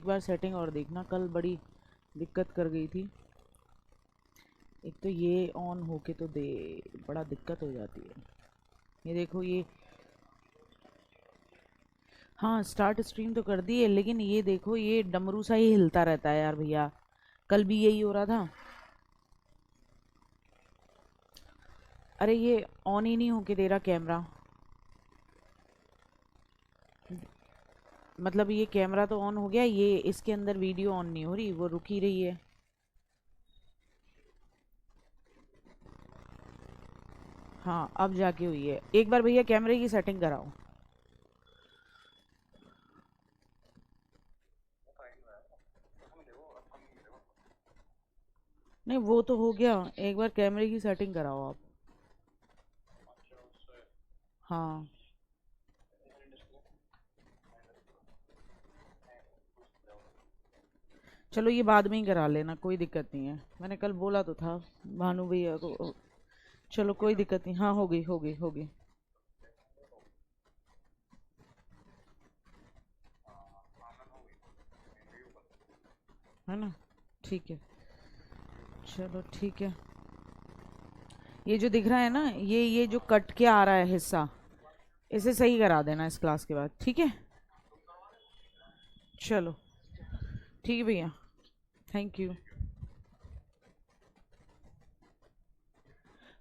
एक बार सेटिंग और देखना, कल बड़ी दिक्कत कर गई थी। एक तो ये ऑन होके तो दे बड़ा दिक्कत हो जाती है। ये देखो ये, हाँ स्टार्ट स्ट्रीम तो कर दी है, लेकिन ये देखो ये डमरू सा ही हिलता रहता है यार भैया। कल भी यही हो रहा था। अरे ये ऑन ही नहीं होके दे रहा कैमरा। मतलब ये कैमरा तो ऑन हो गया, ये इसके अंदर वीडियो ऑन नहीं हो रही, वो रुक ही रही है। हाँ अब जाके हुई है। एक बार भैया कैमरे की सेटिंग कराओ। नहीं वो तो हो गया, एक बार कैमरे की सेटिंग कराओ आप। हाँ चलो ये बाद में ही करा लेना, कोई दिक्कत नहीं है। मैंने कल बोला तो था भानु भैया को। चलो कोई दिक्कत नहीं, हाँ हो गई हो गई हो गई। है ना, ठीक है। चलो ठीक है। ये जो दिख रहा है ना, ये जो कट के आ रहा है हिस्सा, इसे सही करा देना इस क्लास के बाद, ठीक है। चलो ठीक है भैया, thank you.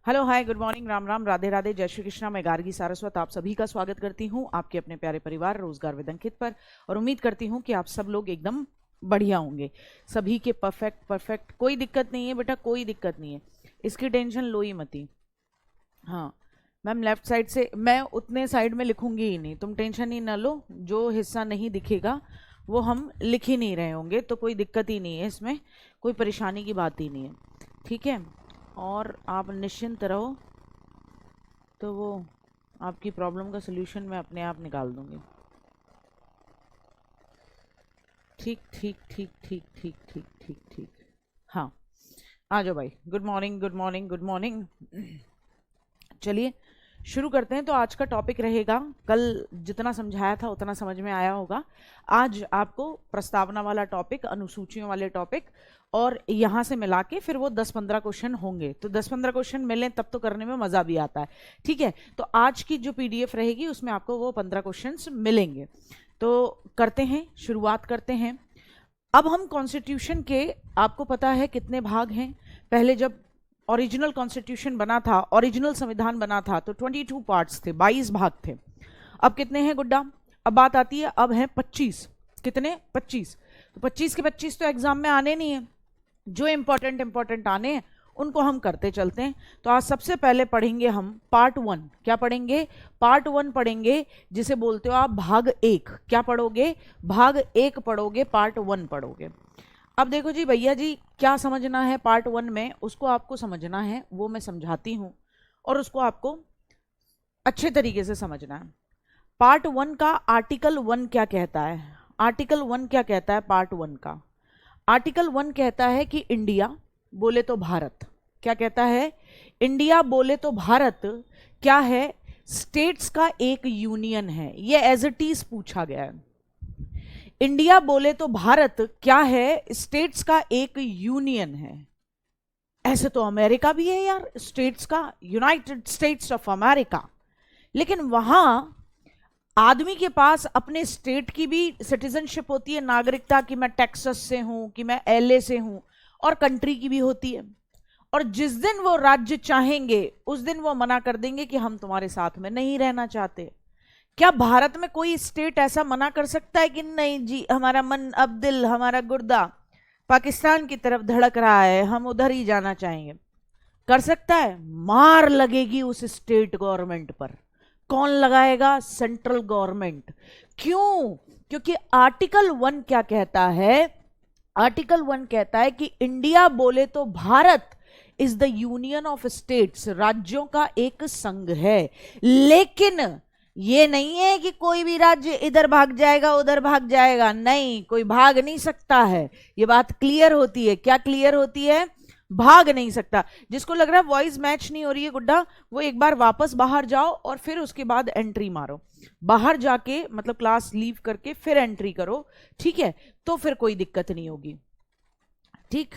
Hello hi good morning, Ram Ram, Radhe Radhe, जय श्री कृष्णा। मैं गार्गी सारस्वत आप सभी का स्वागत करती हूँ आपके अपने प्यारे परिवार रोजगार विद अंकित पर। और उम्मीद करती हूँ कि आप सब लोग एकदम बढ़िया होंगे, सभी के परफेक्ट परफेक्ट, कोई दिक्कत नहीं है बेटा, कोई दिक्कत नहीं है, इसकी टेंशन लो ही मती। हाँ मैम लेफ्ट साइड से मैं उतने साइड में लिखूंगी ही नहीं, तुम टेंशन ही ना लो। जो हिस्सा नहीं दिखेगा वो हम लिख ही नहीं रहे होंगे, तो कोई दिक्कत ही नहीं है इसमें, कोई परेशानी की बात ही नहीं है, ठीक है। और आप निश्चिंत रहो, तो वो आपकी प्रॉब्लम का सलूशन मैं अपने आप निकाल दूंगी। ठीक ठीक ठीक ठीक ठीक ठीक ठीक ठीक। हाँ आ जाओ भाई, good morning good morning good morning. चलिए शुरू करते हैं। तो आज का टॉपिक रहेगा, कल जितना समझाया था उतना समझ में आया होगा। आज आपको प्रस्तावना वाला टॉपिक, अनुसूचियों वाले टॉपिक, और यहाँ से मिला के फिर वो 10-15 क्वेश्चन होंगे। तो 10-15 क्वेश्चन मिले तब तो करने में मज़ा भी आता है, ठीक है। तो आज की जो पीडीएफ रहेगी उसमें आपको वो 15 क्वेश्चन मिलेंगे। तो करते हैं, शुरुआत करते हैं। अब हम कॉन्स्टिट्यूशन के, आपको पता है कितने भाग हैं। पहले जब ओरिजिनल कॉन्स्टिट्यूशन बना था, ओरिजिनल संविधान बना था, तो 22 पार्ट्स थे, 22 भाग थे। अब कितने हैं गुड्डा? अब बात आती है, अब हैं 25। कितने? 25। तो 25 के 25 तो एग्जाम में आने नहीं है, जो इंपॉर्टेंट आने हैं उनको हम करते चलते हैं। तो आज सबसे पहले पढ़ेंगे हम पार्ट 1। क्या पढ़ेंगे? पार्ट 1 पढ़ेंगे, जिसे बोलते हो आप भाग 1। क्या पढ़ोगे? भाग 1 पढ़ोगे, पार्ट 1 पढ़ोगे। अब देखो जी भैया जी, क्या समझना है पार्ट 1 में, उसको आपको समझना है, वो मैं समझाती हूँ, और उसको आपको अच्छे तरीके से समझना है। पार्ट 1 का आर्टिकल 1 क्या कहता है? आर्टिकल 1 क्या कहता है पार्ट 1 का? आर्टिकल 1 कहता है कि इंडिया बोले तो भारत, क्या कहता है? इंडिया बोले तो भारत क्या है? स्टेट्स का एक यूनियन है। ये एज इट इज पूछा गया है। इंडिया बोले तो भारत क्या है? स्टेट्स का एक यूनियन है। ऐसे तो अमेरिका भी है यार, स्टेट्स का, यूनाइटेड स्टेट्स ऑफ अमेरिका। लेकिन वहां आदमी के पास अपने स्टेट की भी सिटीजनशिप होती है, नागरिकता की, मैं टेक्सास से हूं, कि मैं एलए से हूं, और कंट्री की भी होती है। और जिस दिन वो राज्य चाहेंगे उस दिन वो मना कर देंगे कि हम तुम्हारे साथ में नहीं रहना चाहते। क्या भारत में कोई स्टेट ऐसा मना कर सकता है कि नहीं जी, हमारा मन, अब दिल, हमारा गुर्दा पाकिस्तान की तरफ धड़क रहा है, हम उधर ही जाना चाहेंगे? कर सकता है? मार लगेगी उस स्टेट गवर्नमेंट पर। कौन लगाएगा? Central government. क्यों? क्योंकि आर्टिकल 1 क्या कहता है? आर्टिकल 1 कहता है कि इंडिया बोले तो Bharat is the union of states, राज्यों का एक संघ है। लेकिन ये नहीं है कि कोई भी राज्य इधर भाग जाएगा उधर भाग जाएगा, नहीं, कोई भाग नहीं सकता है। ये बात क्लियर होती है। क्या क्लियर होती है? भाग नहीं सकता। जिसको लग रहा है वॉइस मैच नहीं हो रही है गुड्डा, वो एक बार वापस बाहर जाओ और फिर उसके बाद एंट्री मारो। बाहर जाके मतलब क्लास लीव करके फिर एंट्री करो, ठीक है, तो फिर कोई दिक्कत नहीं होगी। ठीक,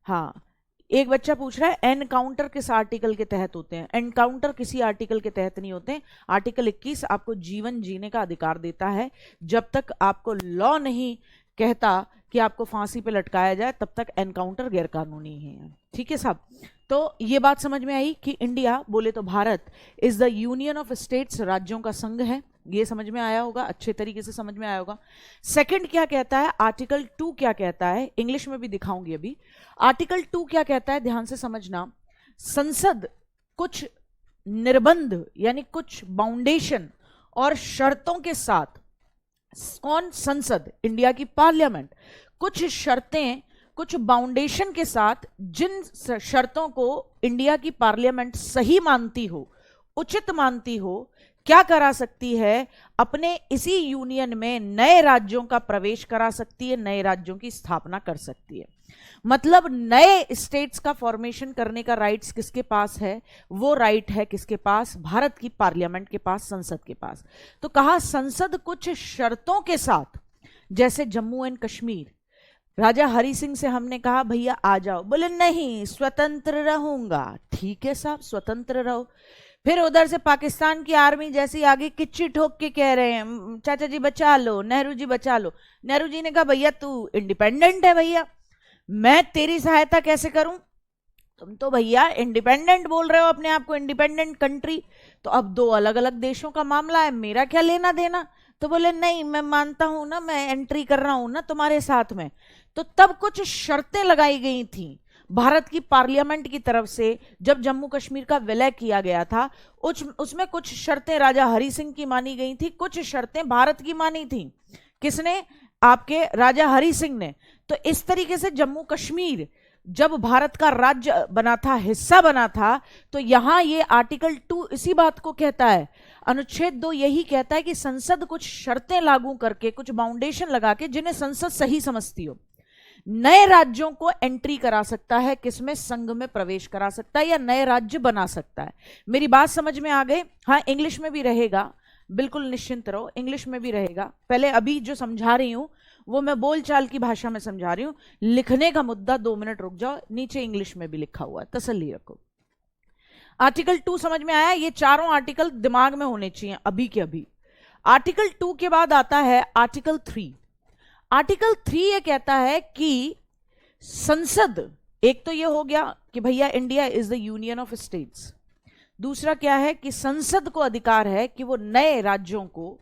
हाँ। एक बच्चा पूछ रहा है एनकाउंटर किस आर्टिकल के तहत होते हैं? एनकाउंटर किसी आर्टिकल के तहत नहीं होते। आर्टिकल 21 आपको जीवन जीने का अधिकार देता है। जब तक आपको लॉ नहीं कहता कि आपको फांसी पे लटकाया जाए तब तक एनकाउंटर गैरकानूनी है। ठीक है साहब, तो ये बात समझ में आई कि इंडिया बोले तो Bharat is the union of states, राज्यों का संघ है। ये समझ में आया होगा, अच्छे तरीके से समझ में आया होगा। सेकंड क्या कहता है, आर्टिकल 2 क्या कहता है, इंग्लिश में भी दिखाऊंगी अभी। आर्टिकल 2 क्या कहता है, ध्यान से समझना। संसद कुछ निर्बंध यानी कुछ बाउंडेशन और शर्तों के साथ, कौन? संसद, इंडिया की पार्लियामेंट, कुछ शर्तें कुछ बाउंडेशन के साथ, जिन शर्तों को इंडिया की पार्लियामेंट सही मानती हो, उचित मानती हो, क्या करा सकती है, अपने इसी यूनियन में नए राज्यों का प्रवेश करा सकती है, नए राज्यों की स्थापना कर सकती है। मतलब नए स्टेट्स का फॉर्मेशन करने का राइट्स किसके पास है? वो राइट है किसके पास? भारत की पार्लियामेंट के पास, संसद के पास। तो कहा संसद कुछ शर्तों के साथ, जैसे जम्मू एंड कश्मीर, राजा हरि सिंह से हमने कहा भैया आ जाओ, बोले नहीं स्वतंत्र रहूंगा। ठीक है साहब, स्वतंत्र रहो। फिर उधर से पाकिस्तान की आर्मी जैसी आगे किच्ची ठोक के कह रहे हैं चाचा जी बचा लो, नेहरू जी बचा लो। नेहरू जी ने कहा भैया तू इंडिपेंडेंट है भैया, मैं तेरी सहायता कैसे करूं? तुम तो भैया इंडिपेंडेंट बोल रहे हो अपने आप को, इंडिपेंडेंट कंट्री, तो अब दो अलग अलग देशों का मामला है, मेरा क्या लेना देना? तो बोले नहीं मैं मानता हूं ना, मैं एंट्री कर रहा हूं ना तुम्हारे साथ में। तो तब कुछ शर्तें लगाई गई थी भारत की पार्लियामेंट की तरफ से, जब जम्मू कश्मीर का विलय किया गया था। उसमें कुछ शर्तें राजा हरि सिंह की मानी गई थी, कुछ शर्तें भारत की मानी थी। किसने? आपके राजा हरि सिंह ने। तो इस तरीके से जम्मू कश्मीर जब भारत का राज्य बना था, हिस्सा बना था, तो यहां ये आर्टिकल 2 इसी बात को कहता है। अनुच्छेद 2 यही कहता है कि संसद कुछ शर्तें लागू करके, कुछ बाउंडेशन लगा के, जिन्हें संसद सही समझती हो, नए राज्यों को एंट्री करा सकता है, किसमें? संघ में प्रवेश करा सकता है या नए राज्य बना सकता है। मेरी बात समझ में आ गई? हाँ, इंग्लिश में भी रहेगा, बिल्कुल निश्चिंत रहो, इंग्लिश में भी रहेगा। पहले अभी जो समझा रही हूं वो मैं बोलचाल की भाषा में समझा रही हूं, लिखने का मुद्दा 2 मिनट रुक जाओ, नीचे इंग्लिश में भी लिखा हुआ है, तसल्ली रखो। आर्टिकल 2 समझ में आया? ये चारों आर्टिकल दिमाग में होने चाहिए अभी के अभी। आर्टिकल 2 के बाद आता है आर्टिकल 3। आर्टिकल 3 ये कहता है कि संसद, एक तो ये हो गया कि भैया India is the union of states. दूसरा क्या है कि संसद को अधिकार है कि वो नए राज्यों को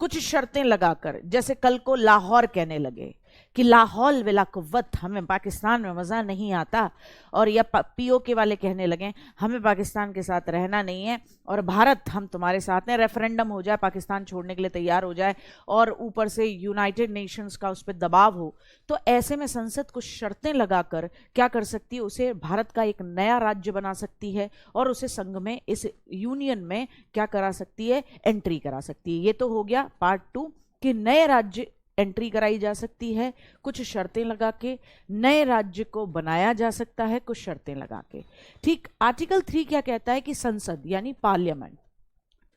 कुछ शर्तें लगाकर, जैसे कल को लाहौर कहने लगे कि लाहौल विला कुव्वत, हमें पाकिस्तान में मज़ा नहीं आता, और या पीओके वाले कहने लगे हमें पाकिस्तान के साथ रहना नहीं है और भारत हम तुम्हारे साथ हैं, रेफरेंडम हो जाए, पाकिस्तान छोड़ने के लिए तैयार हो जाए और ऊपर से यूनाइटेड नेशंस का उस पर दबाव हो, तो ऐसे में संसद कुछ शर्तें लगाकर क्या कर सकती है? उसे भारत का एक नया राज्य बना सकती है और उसे संघ में, इस यूनियन में क्या करा सकती है? एंट्री करा सकती है। ये तो हो गया पार्ट 2 कि नए राज्य एंट्री कराई जा सकती है, कुछ शर्तें लगा के नए राज्य को बनाया जा सकता है, कुछ शर्तें लगा के। ठीक, आर्टिकल 3 क्या कहता है कि संसद यानी पार्लियामेंट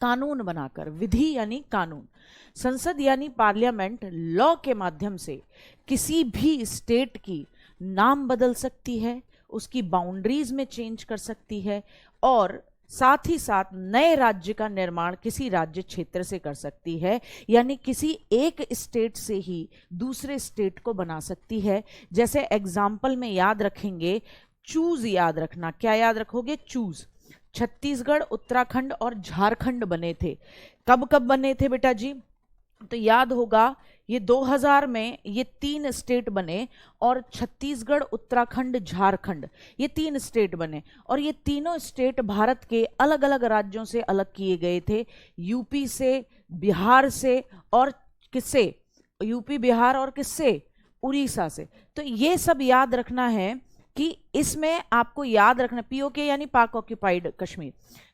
कानून बनाकर, विधि यानी कानून, संसद यानी पार्लियामेंट लॉ के माध्यम से किसी भी स्टेट की नाम बदल सकती है, उसकी बाउंड्रीज में चेंज कर सकती है, और साथ ही साथ नए राज्य का निर्माण किसी राज्य क्षेत्र से कर सकती है, यानी किसी एक स्टेट से ही दूसरे स्टेट को बना सकती है। जैसे एग्जाम्पल में याद रखेंगे, चूज याद रखना। क्या याद रखोगे? चूज। छत्तीसगढ़, उत्तराखंड और झारखंड बने थे। कब कब बने थे बेटा जी? तो याद होगा ये 2000 में ये 3 स्टेट बने, और छत्तीसगढ़, उत्तराखंड, झारखंड, ये 3 स्टेट बने, और ये तीनों स्टेट भारत के अलग अलग राज्यों से अलग किए गए थे, यूपी से, बिहार से, और किससे? यूपी, बिहार और किससे? उड़ीसा से। तो ये सब याद रखना है कि इसमें आपको याद रखना, पीओके यानी पाक ऑक्यूपाइड कश्मीर,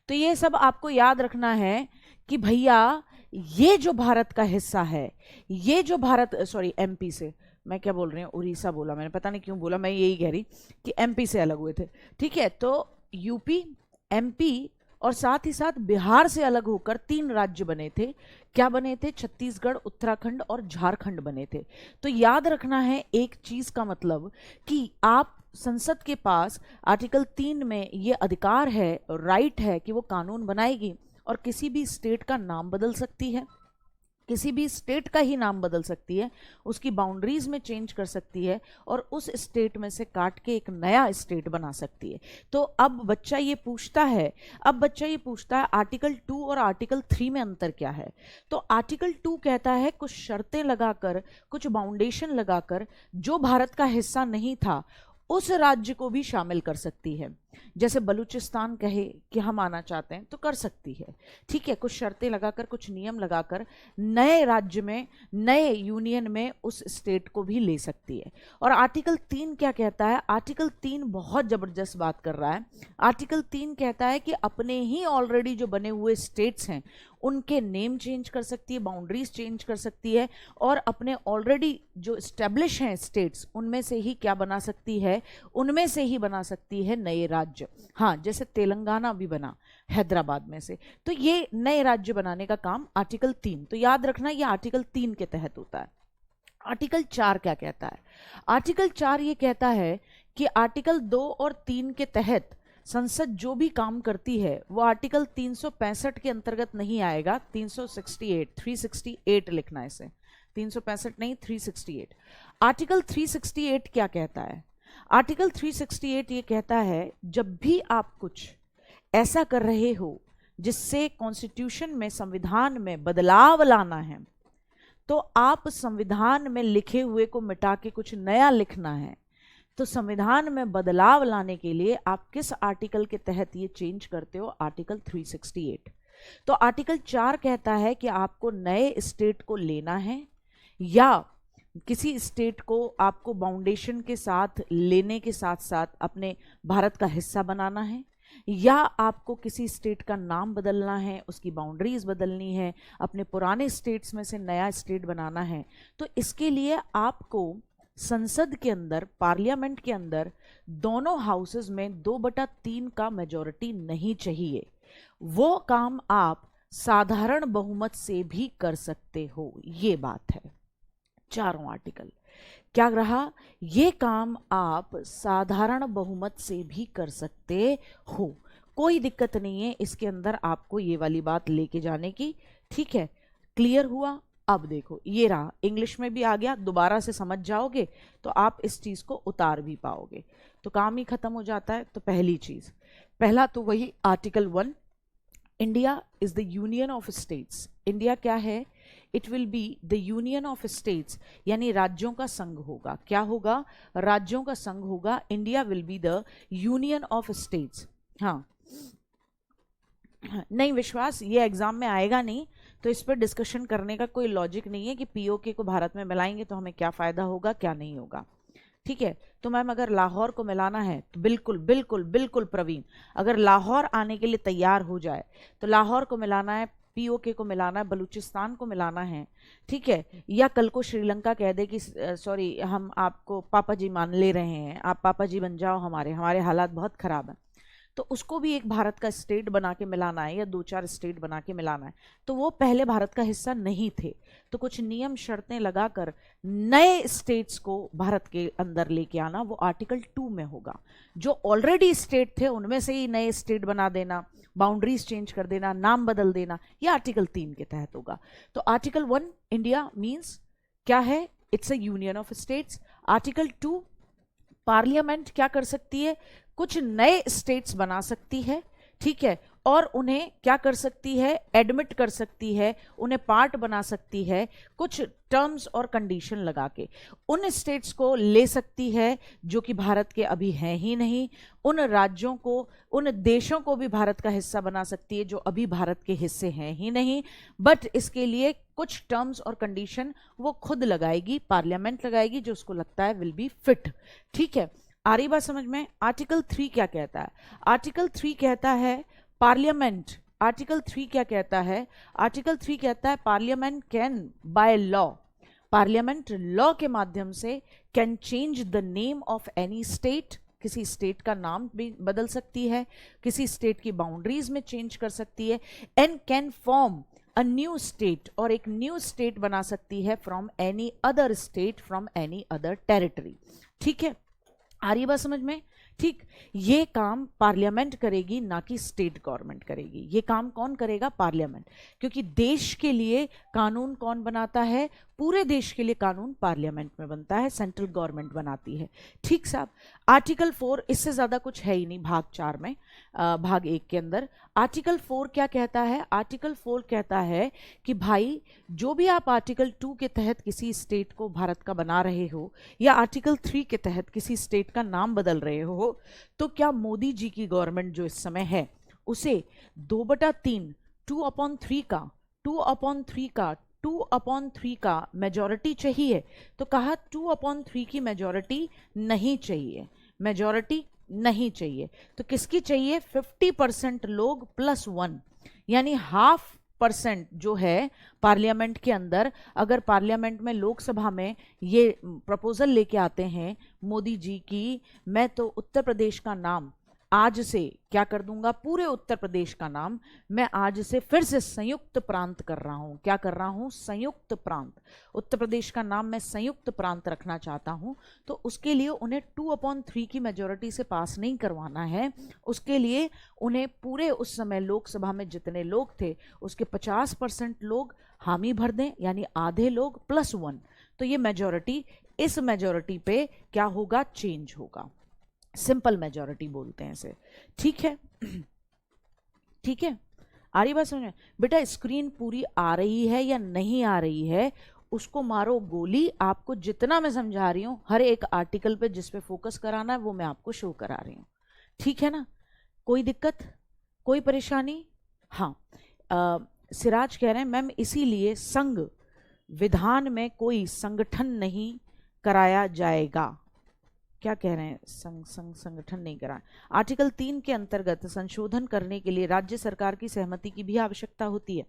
तो ये सब आपको याद रखना है कि भैया ये जो भारत का हिस्सा है, ये जो भारत, सॉरी एमपी से, मैं क्या बोल रही हूँ, उड़ीसा बोला मैंने, पता नहीं क्यों बोला, मैं यही कह रही कि एमपी से अलग हुए थे, ठीक है। तो यूपी, एमपी और साथ ही साथ बिहार से अलग होकर 3 राज्य बने थे। क्या बने थे? छत्तीसगढ़, उत्तराखंड और झारखंड बने थे। तो याद रखना है एक चीज का मतलब कि आप संसद के पास आर्टिकल 3 में ये अधिकार है, राइट है कि वो कानून बनाएगी और किसी भी स्टेट का नाम बदल सकती है, किसी भी स्टेट का ही नाम बदल सकती है, उसकी बाउंड्रीज में चेंज कर सकती है और उस स्टेट में से काट के एक नया स्टेट बना सकती है। तो अब बच्चा ये पूछता है, आर्टिकल 2 और आर्टिकल 3 में अंतर क्या है? तो आर्टिकल 2 कहता है कुछ शर्तें लगाकर, कुछ बाउंडेशन लगाकर जो भारत का हिस्सा नहीं था उस राज्य को भी शामिल कर सकती है। जैसे बलूचिस्तान कहे कि हम आना चाहते हैं तो कर सकती है, ठीक है, कुछ शर्तें लगाकर, कुछ नियम लगाकर नए राज्य में, नए यूनियन में उस स्टेट को भी ले सकती है। और आर्टिकल 3 क्या कहता है? आर्टिकल 3 बहुत जबरदस्त बात कर रहा है। आर्टिकल 3 कहता है कि अपने ही ऑलरेडी जो बने हुए स्टेट्स हैं उनके नेम चेंज कर सकती है, बाउंड्रीज चेंज कर सकती है और अपने ऑलरेडी जो एस्टेब्लिश हैं स्टेट्स उनमें से ही क्या बना सकती है? उनमें से ही बना सकती है नए राज्य। हाँ, जैसे तेलंगाना भी बना हैदराबाद में से, तो ये नए राज्य बनाने का काम आर्टिकल 3। तो याद रखना ये आर्टिकल 3 के तहत होता है। आर्टिकल 4 क्या कहता है? आर्टिकल 4 ये कहता है कि आर्टिकल 2 और 3 के तहत संसद जो भी काम करती है वो आर्टिकल 365 के अंतर्गत नहीं आएगा। 368 लिखना है इसे, 365 नहीं, 368। आर्टिकल 368 क्या कहता है? आर्टिकल 368 ये कहता है जब भी आप कुछ ऐसा कर रहे हो जिससे कॉन्स्टिट्यूशन में, संविधान में बदलाव लाना है, तो आप संविधान में लिखे हुए को मिटा के कुछ नया लिखना है, तो संविधान में बदलाव लाने के लिए आप किस आर्टिकल के तहत ये चेंज करते हो? आर्टिकल 368। तो आर्टिकल 4 कहता है कि आपको नए स्टेट को लेना है या किसी स्टेट को आपको बाउंडेशन के साथ लेने के साथ साथ अपने भारत का हिस्सा बनाना है, या आपको किसी स्टेट का नाम बदलना है, उसकी बाउंड्रीज बदलनी है, अपने पुराने स्टेट्स में से नया स्टेट बनाना है। तो इसके लिए आपको संसद के अंदर, पार्लियामेंट के अंदर दोनों हाउसेस में 2/3 का मेजॉरिटी नहीं चाहिए। वो काम आप साधारण बहुमत से भी कर सकते हो, ये बात है। चारों आर्टिकल क्या रहा? ये काम आप साधारण बहुमत से भी कर सकते हो, कोई दिक्कत नहीं है इसके अंदर आपको ये वाली बात लेके जाने की, ठीक है। क्लियर हुआ? अब देखो ये रहा, इंग्लिश में भी आ गया, दोबारा से समझ जाओगे तो आप इस चीज को उतार भी पाओगे, तो काम ही खत्म हो जाता है। तो पहली चीज, पहला तो वही article 1, India is the union of states. India क्या है? It will be the union of states, यानी राज्यों का संघ होगा। क्या होगा? राज्यों का संघ होगा। India will be the union of states. हाँ, नहीं विश्वास, ये एग्जाम में आएगा नहीं, तो इस पर डिस्कशन करने का कोई लॉजिक नहीं है कि पीओके को भारत में मिलाएंगे तो हमें क्या फायदा होगा, क्या नहीं होगा, ठीक है। तो मैम अगर लाहौर को मिलाना है तो बिल्कुल बिल्कुल बिल्कुल प्रवीण, अगर लाहौर आने के लिए तैयार हो जाए तो लाहौर को मिलाना है, पीओके को मिलाना है, बलूचिस्तान को मिलाना है, ठीक है। या कल को श्रीलंका कह दे कि सॉरी हम आपको पापा जी मान ले रहे हैं, आप पापा जी बन जाओ, हमारे हालात बहुत खराब हैं, तो उसको भी एक भारत का स्टेट बना के मिलाना है या 2-4 स्टेट बना के मिलाना है। तो वो पहले भारत का हिस्सा नहीं थे, तो कुछ नियम शर्तें लगाकर नए स्टेट्स को भारत के अंदर लेके आना, वो आर्टिकल 2 में होगा। जो ऑलरेडी स्टेट थे उनमें से ही नए स्टेट बना देना, बाउंड्रीज चेंज कर देना, नाम बदल देना, ये आर्टिकल 3 के तहत होगा। तो आर्टिकल 1 इंडिया मीन्स क्या है? It's a union of states. Article 2 parliament क्या कर सकती है? कुछ नए स्टेट्स बना सकती है, ठीक है, और उन्हें क्या कर सकती है? एडमिट कर सकती है, उन्हें पार्ट बना सकती है, कुछ टर्म्स और कंडीशन लगा के उन स्टेट्स को ले सकती है जो कि भारत के अभी हैं ही नहीं, उन राज्यों को, उन देशों को भी भारत का हिस्सा बना सकती है जो अभी भारत के हिस्से हैं ही नहीं, बट इसके लिए कुछ टर्म्स और कंडीशन वो खुद लगाएगी, पार्लियामेंट लगाएगी, जो उसको लगता है विल बी फिट, ठीक है। आ रही बात समझ में? आर्टिकल 3 क्या कहता है? आर्टिकल 3 कहता है पार्लियामेंट आर्टिकल 3 क्या कहता है? आर्टिकल 3 कहता है parliament can by law, parliament law के माध्यम से can change the name of any state, किसी स्टेट का नाम भी बदल सकती है, किसी स्टेट की बाउंड्रीज में चेंज कर सकती है, and can form a new state, और एक न्यू स्टेट बना सकती है from any other state, from any other territory. ठीक है, आ रही बात समझ में? ठीक, ये काम पार्लियामेंट करेगी, ना कि स्टेट गवर्नमेंट करेगी। ये काम कौन करेगा? पार्लियामेंट, क्योंकि देश के लिए कानून कौन बनाता है? पूरे देश के लिए कानून पार्लियामेंट में बनता है, सेंट्रल गवर्नमेंट बनाती है। ठीक साहब, आर्टिकल 4, इससे ज्यादा कुछ है ही नहीं भाग 4 में, भाग 1 के अंदर। आर्टिकल 4 क्या कहता है? आर्टिकल 4 कहता है कि भाई जो भी आप आर्टिकल 2 के तहत किसी स्टेट को भारत का बना रहे हो, या आर्टिकल 3 के तहत किसी स्टेट का नाम बदल रहे हो, तो क्या मोदी जी की गवर्नमेंट जो इस समय है उसे 2/3 2/3 का मेजॉरिटी चाहिए? तो कहा 2/3 की मेजॉरिटी नहीं चाहिए, मेजॉरिटी नहीं चाहिए। तो किसकी चाहिए? 50% लोग +1, यानी 0.5% जो है पार्लियामेंट के अंदर। अगर पार्लियामेंट में, लोकसभा में ये प्रपोजल लेके आते हैं मोदी जी की, मैं तो उत्तर प्रदेश का नाम आज से क्या कर दूंगा, पूरे उत्तर प्रदेश का नाम मैं आज से फिर से संयुक्त प्रांत कर रहा हूं। क्या कर रहा हूं? संयुक्त प्रांत। उत्तर प्रदेश का नाम मैं संयुक्त प्रांत रखना चाहता हूं। तो उसके लिए उन्हें 2/3 की मेजॉरिटी से पास नहीं करवाना है, उसके लिए उन्हें पूरे उस समय लोकसभा में जितने लोग थे उसके 50% लोग हामी भर दें, यानी आधे लोग +1। तो ये मेजॉरिटी, इस मेजॉरिटी पे क्या होगा? चेंज होगा। सिंपल मेजॉरिटी बोलते हैं इसे। ठीक है, ठीक है, आ रही बात समझ में? बेटा स्क्रीन पूरी आ रही है या नहीं आ रही है, उसको मारो गोली। आपको जितना मैं समझा रही हूं, हर एक आर्टिकल पे जिस पे फोकस कराना है वो मैं आपको शो करा रही हूं। ठीक है ना? कोई दिक्कत, कोई परेशानी? हाँ, सिराज कह रहे हैं मैम इसीलिए संघ विधान में कोई संगठन नहीं कराया जाएगा। क्या कह रहे हैं? संगठन नहीं करा। आर्टिकल 3 के अंतर्गत संशोधन करने के लिए राज्य सरकार की सहमति की भी आवश्यकता होती है।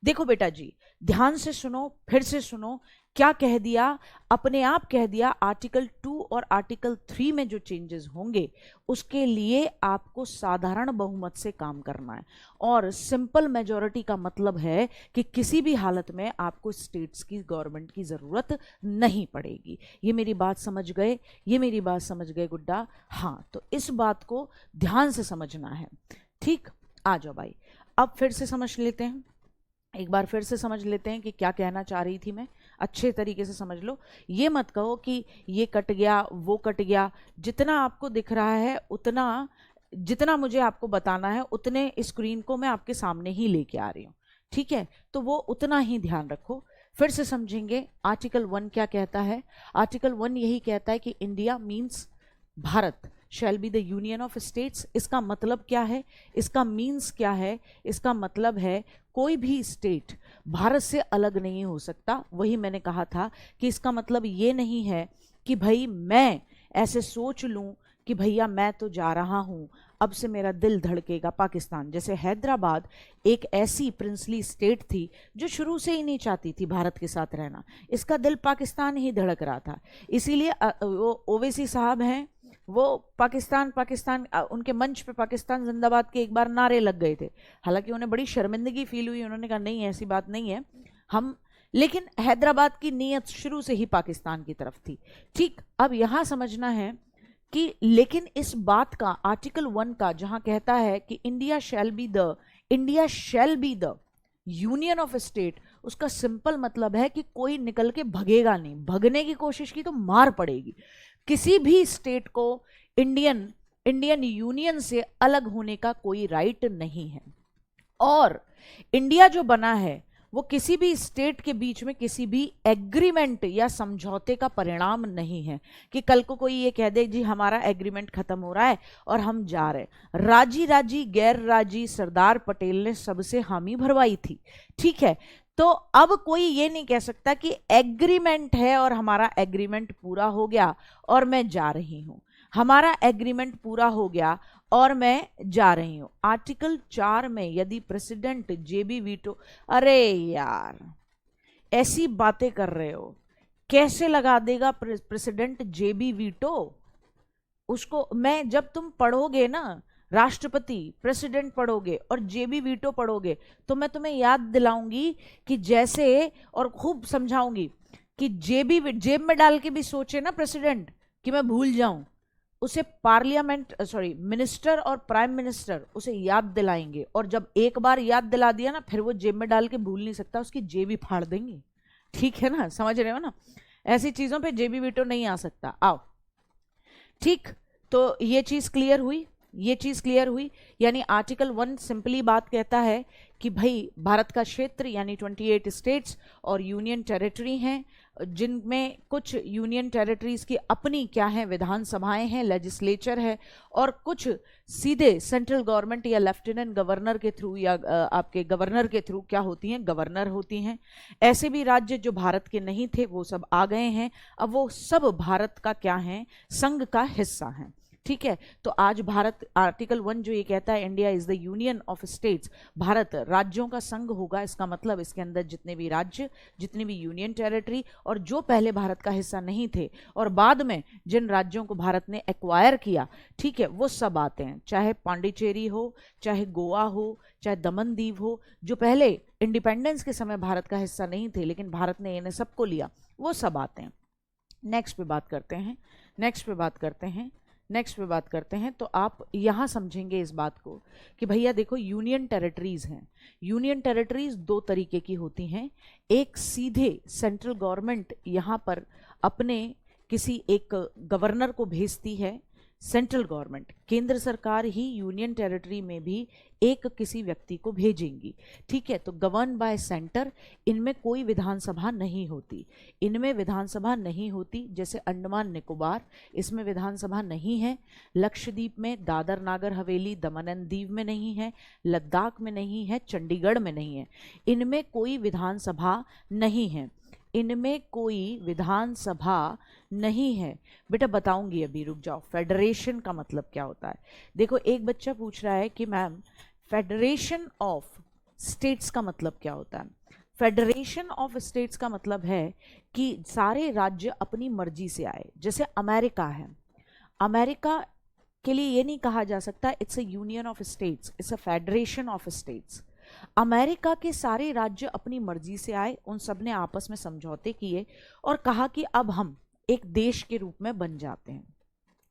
देखो बेटा जी, ध्यान से सुनो, फिर से सुनो, क्या कह दिया? अपने आप कह दिया आर्टिकल 2 और आर्टिकल 3 में जो चेंजेस होंगे उसके लिए आपको साधारण बहुमत से काम करना है। और सिंपल मेजॉरिटी का मतलब है कि किसी भी हालत में आपको स्टेट्स की गवर्नमेंट की जरूरत नहीं पड़ेगी। ये मेरी बात समझ गए? ये मेरी बात समझ गए गुड्डा? हाँ, तो इस बात को ध्यान से समझना है। ठीक, आ जाओ भाई, अब फिर से समझ लेते हैं, एक बार फिर से समझ लेते हैं कि क्या कहना चाह रही थी मैं। अच्छे तरीके से समझ लो, ये मत कहो कि ये कट गया वो कट गया। जितना आपको दिख रहा है उतना, जितना मुझे आपको बताना है उतने स्क्रीन को मैं आपके सामने ही लेके आ रही हूँ। ठीक है, तो वो उतना ही ध्यान रखो। फिर से समझेंगे आर्टिकल 1 क्या कहता है। आर्टिकल 1 यही कहता है कि India means Bharat shall be the union of states. इसका मतलब क्या है? इसका मीन्स क्या है? इसका मतलब है कोई भी स्टेट भारत से अलग नहीं हो सकता। वही मैंने कहा था कि इसका मतलब ये नहीं है कि भाई मैं ऐसे सोच लूं कि भैया मैं तो जा रहा हूं, अब से मेरा दिल धड़केगा पाकिस्तान। जैसे हैदराबाद एक ऐसी प्रिंसली स्टेट थी जो शुरू से ही नहीं चाहती थी भारत के साथ रहना, इसका दिल पाकिस्तान ही धड़क रहा था। इसीलिए वो ओवैसी साहब हैं, वो पाकिस्तान पाकिस्तान, उनके मंच पे पाकिस्तान जिंदाबाद के एक बार नारे लग गए थे। हालांकि उन्हें बड़ी शर्मिंदगी फील हुई, उन्होंने कहा नहीं ऐसी बात नहीं है हम, लेकिन हैदराबाद की नीयत शुरू से ही पाकिस्तान की तरफ थी। ठीक, अब यहां समझना है कि लेकिन इस बात का आर्टिकल 1 का जहां कहता है कि India shall be the union of state, उसका सिंपल मतलब है कि कोई निकल के भगेगा नहीं, भगने की कोशिश की तो मार पड़ेगी। किसी भी स्टेट को इंडियन यूनियन से अलग होने का कोई राइट नहीं है। और इंडिया जो बना है वो किसी भी स्टेट के बीच में किसी भी एग्रीमेंट या समझौते का परिणाम नहीं है कि कल को कोई ये कह दे जी हमारा एग्रीमेंट खत्म हो रहा है और हम जा रहे हैं। राजी राजी गैर राजी सरदार पटेल ने सबसे हामी भरवाई थी। ठीक है, तो अब कोई ये नहीं कह सकता कि एग्रीमेंट है और हमारा एग्रीमेंट पूरा हो गया और मैं जा रही हूं। हमारा एग्रीमेंट पूरा हो गया और मैं जा रही हूं। आर्टिकल 4 में यदि प्रेसिडेंट जेबी वीटो, अरे यार ऐसी बातें कर रहे हो, कैसे लगा देगा प्रेसिडेंट जेबी वीटो? उसको मैं, जब तुम पढ़ोगे ना राष्ट्रपति प्रेसिडेंट पढ़ोगे और जेबी वीटो पढ़ोगे तो मैं तुम्हें याद दिलाऊंगी कि जैसे, और खूब समझाऊंगी कि जेब में डाल के भी सोचे ना प्रेसिडेंट कि मैं भूल जाऊं, उसे पार्लियामेंट मिनिस्टर और प्राइम मिनिस्टर उसे याद दिलाएंगे, और जब एक बार याद दिला दिया ना फिर वो जेब में डाल के भूल नहीं सकता, उसकी जेब ही फाड़ देंगे। ठीक है ना, समझ रहे हो ना? ऐसी चीजों पे जेबी वीटो नहीं आ सकता। आओ, ठीक, तो ये चीज क्लियर हुई, ये चीज क्लियर हुई। यानी आर्टिकल 1 सिंपली बात कहता है कि भाई भारत का क्षेत्र यानी 28 स्टेट्स और यूनियन टेरिटरी हैं, जिनमें कुछ यूनियन टेरिटरीज की अपनी क्या है, विधानसभाएं हैं, लेजिस्लेचर है, और कुछ सीधे सेंट्रल गवर्नमेंट या लेफ्टिनेंट गवर्नर के थ्रू या आपके गवर्नर के थ्रू क्या होती हैं, गवर्नर होती हैं। ऐसे भी राज्य जो भारत के नहीं थे वो सब आ गए हैं, अब वो सब भारत का क्या है, संघ का हिस्सा हैं। ठीक है, तो आज भारत, आर्टिकल 1 जो ये कहता है India is the union of states, Bharat राज्यों का संघ होगा, इसका मतलब इसके अंदर जितने भी राज्य, जितनी भी यूनियन टेरिटरी, और जो पहले भारत का हिस्सा नहीं थे और बाद में जिन राज्यों को भारत ने एक्वायर किया, ठीक है, वो सब आते हैं, चाहे पांडिचेरी हो, चाहे गोवा हो, चाहे दमन दीव हो, जो पहले इंडिपेंडेंस के समय भारत का हिस्सा नहीं थे लेकिन भारत ने इन्हें सबको लिया, वो सब आते हैं। नेक्स्ट पे बात करते हैं, नेक्स्ट पे बात करते हैं, नेक्स्ट पे बात करते हैं। तो आप यहां समझेंगे इस बात को कि भैया देखो यूनियन टेरिटरीज हैं, यूनियन टेरिटरीज दो तरीके की होती हैं। एक सीधे सेंट्रल गवर्नमेंट यहां पर अपने किसी एक गवर्नर को भेजती है, सेंट्रल गवर्नमेंट, केंद्र सरकार ही यूनियन टेरिटरी में भी एक किसी व्यक्ति को भेजेंगी। ठीक है, तो गवर्न बाय सेंटर, इनमें कोई विधानसभा नहीं होती, इनमें विधानसभा नहीं होती। जैसे अंडमान निकोबार, इसमें विधानसभा नहीं है, लक्षद्वीप में, दादर नागर हवेली, दमन एंड दीव में नहीं है, लद्दाख में नहीं है, चंडीगढ़ में नहीं है, इनमें कोई विधानसभा नहीं है, इनमें कोई विधानसभा नहीं है। बेटा बताऊंगी अभी, रुक जाओ। फेडरेशन का मतलब क्या होता है? देखो एक बच्चा पूछ रहा है कि मैम फेडरेशन ऑफ स्टेट्स का मतलब क्या होता है? फेडरेशन ऑफ स्टेट्स का मतलब है कि सारे राज्य अपनी मर्जी से आए। जैसे अमेरिका है, अमेरिका के लिए ये नहीं कहा जा सकता it's a union of states, it's a federation of states. America के सारे राज्य अपनी मर्जी से आए, उन सब ने आपस में समझौते किए और कहा कि अब हम एक देश के रूप में बन जाते हैं।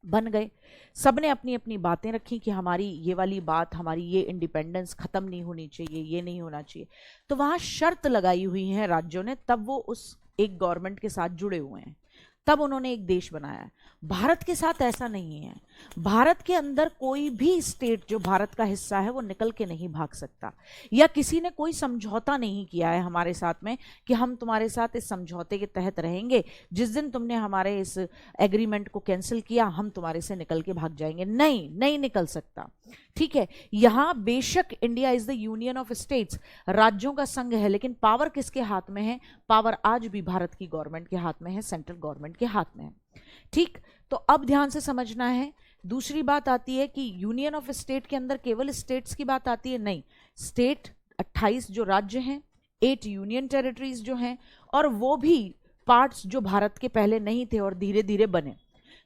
बन गए, सबने अपनी अपनी बातें रखी कि हमारी ये वाली बात, हमारी ये इंडिपेंडेंस खत्म नहीं होनी चाहिए, ये नहीं होना चाहिए। तो वहां शर्त लगाई हुई है राज्यों ने, तब वो उस एक गवर्नमेंट के साथ जुड़े हुए हैं, तब उन्होंने एक देश बनाया। भारत के साथ ऐसा नहीं है, भारत के अंदर कोई भी स्टेट जो भारत का हिस्सा है वो निकल के नहीं भाग सकता, या किसी ने कोई समझौता नहीं किया है हमारे साथ में कि हम तुम्हारे साथ इस समझौते के तहत रहेंगे, जिस दिन तुमने हमारे इस एग्रीमेंट को कैंसिल किया हम तुम्हारे से निकल के भाग जाएंगे। नहीं, नहीं निकल सकता। ठीक है, यहां बेशक India is the union of states, राज्यों का संघ है, लेकिन पावर किसके हाथ में है? पावर आज भी भारत की गवर्नमेंट के हाथ में है, सेंट्रल गवर्नमेंट के हाथ में है। ठीक, तो अब ध्यान से समझना है। दूसरी बात आती है कि यूनियन ऑफ स्टेट के अंदर केवल स्टेट्स की बात आती है, नहीं, स्टेट 28 जो राज्य हैं, 8 यूनियन टेरिटरीज जो हैं, और वो भी पार्ट्स जो भारत के पहले नहीं थे और धीरे धीरे बने।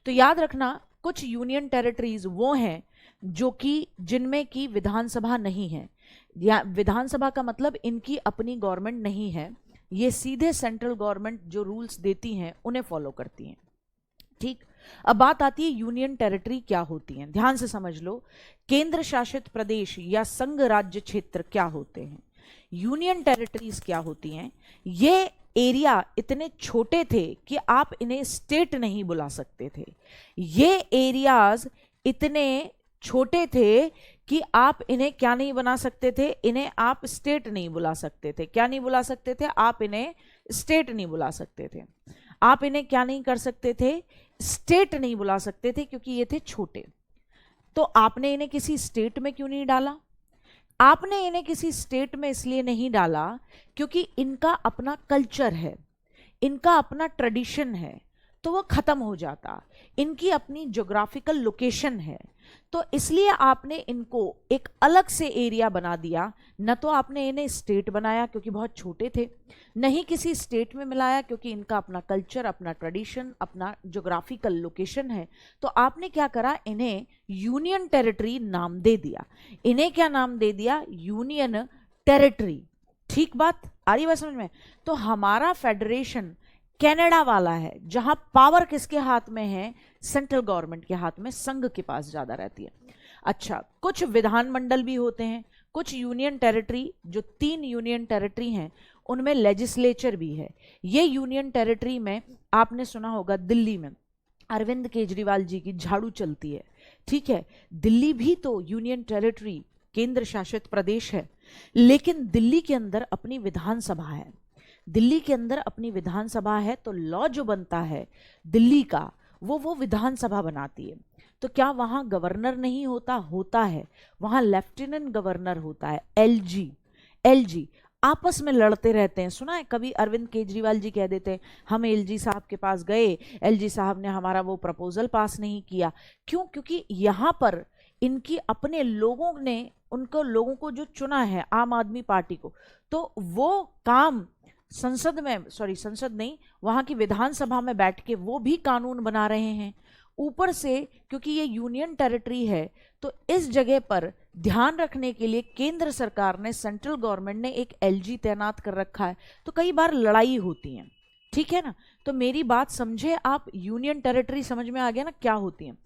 तो याद रखना, कुछ यूनियन टेरिटरीज वो हैं जो कि जिनमें की विधानसभा नहीं है, या विधानसभा का मतलब इनकी अपनी गवर्नमेंट नहीं है, ये सीधे सेंट्रल गवर्नमेंट जो रूल्स देती हैं उन्हें फॉलो करती हैं। ठीक, अब बात आती है यूनियन टेरिटरी क्या होती हैं। ध्यान से समझ लो, केंद्र शासित प्रदेश या संघ राज्य क्षेत्र क्या होते हैं, यूनियन टेरिटरीज क्या होती हैं। ये एरिया इतने छोटे थे कि आप इन्हें स्टेट नहीं बुला सकते थे, ये एरियाज इतने छोटे थे कि आप इन्हें क्या नहीं बना सकते थे, इन्हें आप स्टेट नहीं बुला सकते थे। क्या नहीं बुला सकते थे? आप इन्हें स्टेट नहीं बुला सकते थे। आप इन्हें क्या नहीं कर सकते थे? स्टेट नहीं बुला सकते थे, क्योंकि ये थे छोटे। तो आपने इन्हें किसी स्टेट में क्यों नहीं डाला? आपने इन्हें किसी स्टेट में इसलिए नहीं डाला क्योंकि इनका अपना कल्चर है, इनका अपना ट्रेडिशन है। तो वो खत्म हो जाता। इनकी अपनी ज्योग्राफिकल लोकेशन है, तो इसलिए आपने इनको एक अलग से एरिया बना दिया। न तो आपने इन्हें स्टेट बनाया क्योंकि बहुत छोटे थे, नहीं किसी स्टेट में मिलाया क्योंकि इनका अपना कल्चर, अपना ट्रेडिशन, अपना ज्योग्राफिकल लोकेशन है। तो आपने क्या करा, इन्हें यूनियन टेरिटरी नाम दे दिया। इन्हें क्या नाम दे दिया, यूनियन टेरिटरी। ठीक बात आ रही है समझ में? तो हमारा फेडरेशन कनाडा वाला है, जहां पावर किसके हाथ में है, सेंट्रल गवर्नमेंट के हाथ में, संघ के पास ज्यादा रहती है। अच्छा, कुछ विधानमंडल भी होते हैं, कुछ यूनियन टेरिटरी, जो 3 यूनियन टेरिटरी हैं उनमें लेजिस्लेचर भी है। ये यूनियन टेरिटरी में आपने सुना होगा दिल्ली में अरविंद केजरीवाल जी की झाड़ू चलती है। ठीक है, दिल्ली भी तो यूनियन टेरिटरी, केंद्र शासित प्रदेश है, लेकिन दिल्ली के अंदर अपनी विधानसभा है। दिल्ली के अंदर अपनी विधानसभा है, तो लॉ जो बनता है दिल्ली का वो विधानसभा बनाती है। तो क्या वहां गवर्नर नहीं होता? होता है, वहां लेफ्टिनेंट गवर्नर होता है, एलजी आपस में लड़ते रहते हैं। सुना है कभी अरविंद केजरीवाल जी कह देते हैं हम एलजी साहब के पास गए, एलजी साहब ने हमारा वो प्रपोजल पास नहीं किया। क्यों? क्योंकि यहां पर इनकी अपने लोगों ने उनको, लोगों को जो चुना है आम आदमी पार्टी को, तो वो काम संसद में, संसद नहीं, वहां की विधानसभा में बैठ के वो भी कानून बना रहे हैं। ऊपर से क्योंकि ये यूनियन टेरिटरी है, तो इस जगह पर ध्यान रखने के लिए केंद्र सरकार ने, सेंट्रल गवर्नमेंट ने एक एलजी तैनात कर रखा है। तो कई बार लड़ाई होती है, ठीक है ना? तो मेरी बात समझे आप, यूनियन टेरिटरी समझ में आ गया ना क्या होती है?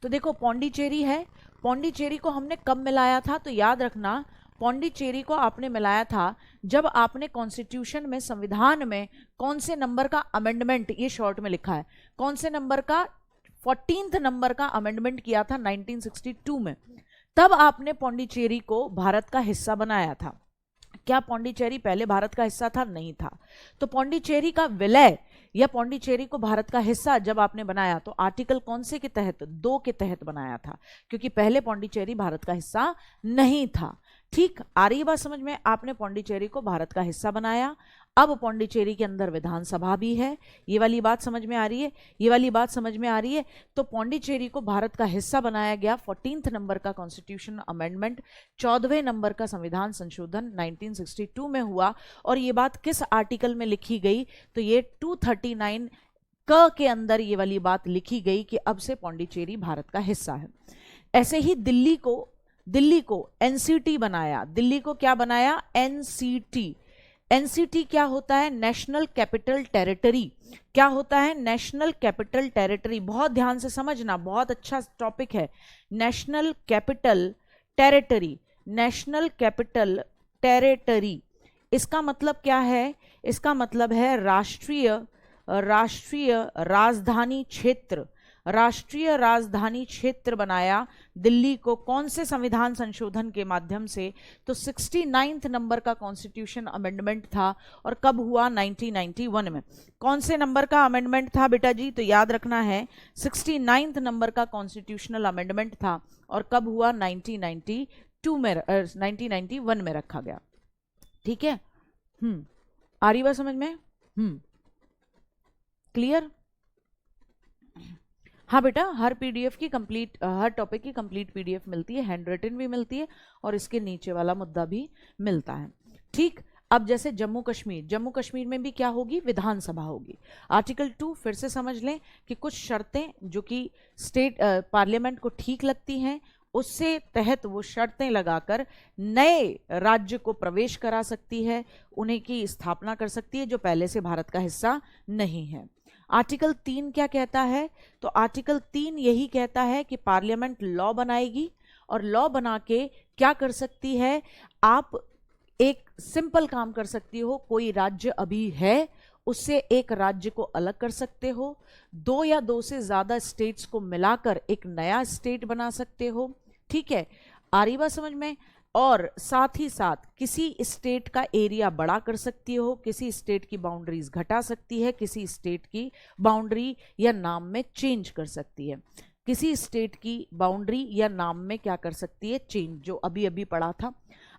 तो देखो पौंडीचेरी है, पौंडीचेरी को हमने कब मिलाया था? तो याद रखना, पौंडीचेरी को आपने मिलाया था जब आपने कॉन्स्टिट्यूशन में, संविधान में कौन से नंबर का अमेंडमेंट, ये शॉर्ट में लिखा है, कौन से नंबर का, 14th नंबर का अमेंडमेंट किया था 1962 में, तब आपने पौंडीचेरी को भारत का हिस्सा बनाया था। क्या पौंडीचेरी पहले भारत का हिस्सा था? नहीं था। तो पौंडीचेरी का विलय या पौंडीचेरी को भारत का हिस्सा जब आपने बनाया, तो आर्टिकल कौन से के तहत? 2 के तहत बनाया था, क्योंकि पहले पौंडीचेरी भारत का हिस्सा नहीं था। ठीक आ रही बात समझ में? आपने पौंडीचेरी को भारत का हिस्सा बनाया, अब पौंडीचेरी के अंदर विधानसभा भी है। ये वाली बात समझ में आ रही है? ये वाली बात समझ में आ रही है? तो पौंडीचेरी को भारत का हिस्सा बनाया गया, 14th नंबर का कॉन्स्टिट्यूशन अमेंडमेंट, 14वें नंबर का संविधान संशोधन 1962 में हुआ। और ये बात किस आर्टिकल में लिखी गई? तो ये 239 क के अंदर ये वाली बात लिखी गई कि अब से पौंडीचेरी भारत का हिस्सा है। ऐसे ही दिल्ली को एनसीटी बनाया। दिल्ली को क्या बनाया? एनसीटी। एनसीटी क्या होता है? National capital territory. क्या होता है? National capital territory. बहुत ध्यान से समझना, बहुत अच्छा टॉपिक है। National capital territory, national capital territory, इसका मतलब क्या है? इसका मतलब है राष्ट्रीय राजधानी क्षेत्र। राष्ट्रीय राजधानी क्षेत्र बनाया दिल्ली को, कौन से संविधान संशोधन के माध्यम से? तो 69th नंबर का कॉन्स्टिट्यूशन अमेंडमेंट था। और कब हुआ? 1991 में। कौन से नंबर का अमेंडमेंट था बेटा जी? तो याद रखना है 69th नंबर का कॉन्स्टिट्यूशनल अमेंडमेंट था। और कब हुआ? 1992 में, 1991 में रखा गया। ठीक है, आ रही बात समझ में? क्लियर? हाँ बेटा, हर पीडीएफ की कंप्लीट, हर टॉपिक की कंप्लीट पीडीएफ मिलती है, हैंड रिटन भी मिलती है और इसके नीचे वाला मुद्दा भी मिलता है। ठीक, अब जैसे जम्मू कश्मीर में भी क्या होगी? विधानसभा होगी। आर्टिकल 2 फिर से समझ लें कि कुछ शर्तें जो कि स्टेट पार्लियामेंट को ठीक लगती हैं, उससे तहत वो शर्तें लगाकर नए राज्य को प्रवेश करा सकती है, उन्हें की स्थापना कर सकती है जो पहले से भारत का हिस्सा नहीं है। आर्टिकल 3 क्या कहता है? तो आर्टिकल 3 यही कहता है कि पार्लियामेंट लॉ बनाएगी और लॉ बना के क्या कर सकती है? आप एक सिंपल काम कर सकती हो, कोई राज्य अभी है उससे एक राज्य को अलग कर सकते हो, 2 या 2 से ज्यादा स्टेट्स को मिलाकर एक नया स्टेट बना सकते हो। ठीक है, आ रही बात समझ में? और साथ ही साथ किसी स्टेट का एरिया बड़ा कर सकती हो, किसी स्टेट की बाउंड्रीज घटा सकती है, किसी स्टेट की बाउंड्री या नाम में चेंज कर सकती है। किसी स्टेट की बाउंड्री या नाम में क्या कर सकती है? चेंज, जो अभी अभी पढ़ा था।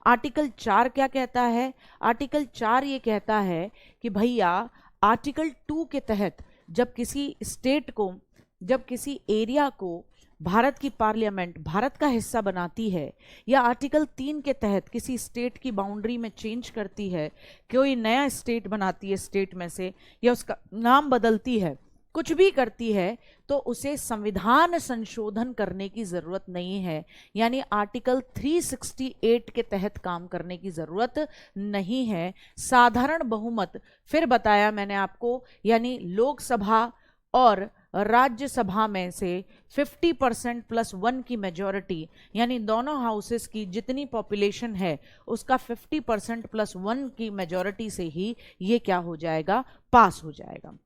आर्टिकल 4 क्या कहता है? आर्टिकल 4 ये कहता है कि भैया आर्टिकल 2 के तहत जब किसी स्टेट को, जब किसी एरिया को भारत की पार्लियामेंट भारत का हिस्सा बनाती है, या आर्टिकल 3 के तहत किसी स्टेट की बाउंड्री में चेंज करती है, कोई नया स्टेट बनाती है स्टेट में से, या उसका नाम बदलती है, कुछ भी करती है, तो उसे संविधान संशोधन करने की जरूरत नहीं है, यानी आर्टिकल 368 के तहत काम करने की जरूरत नहीं है। साधारण बहुमत, फिर बताया मैंने आपको, यानी लोकसभा और राज्यसभा में से 50% + 1 की मेजॉरिटी, यानी दोनों हाउसेस की जितनी पॉपुलेशन है उसका 50% + 1 की मेजॉरिटी से ही ये क्या हो जाएगा, पास हो जाएगा।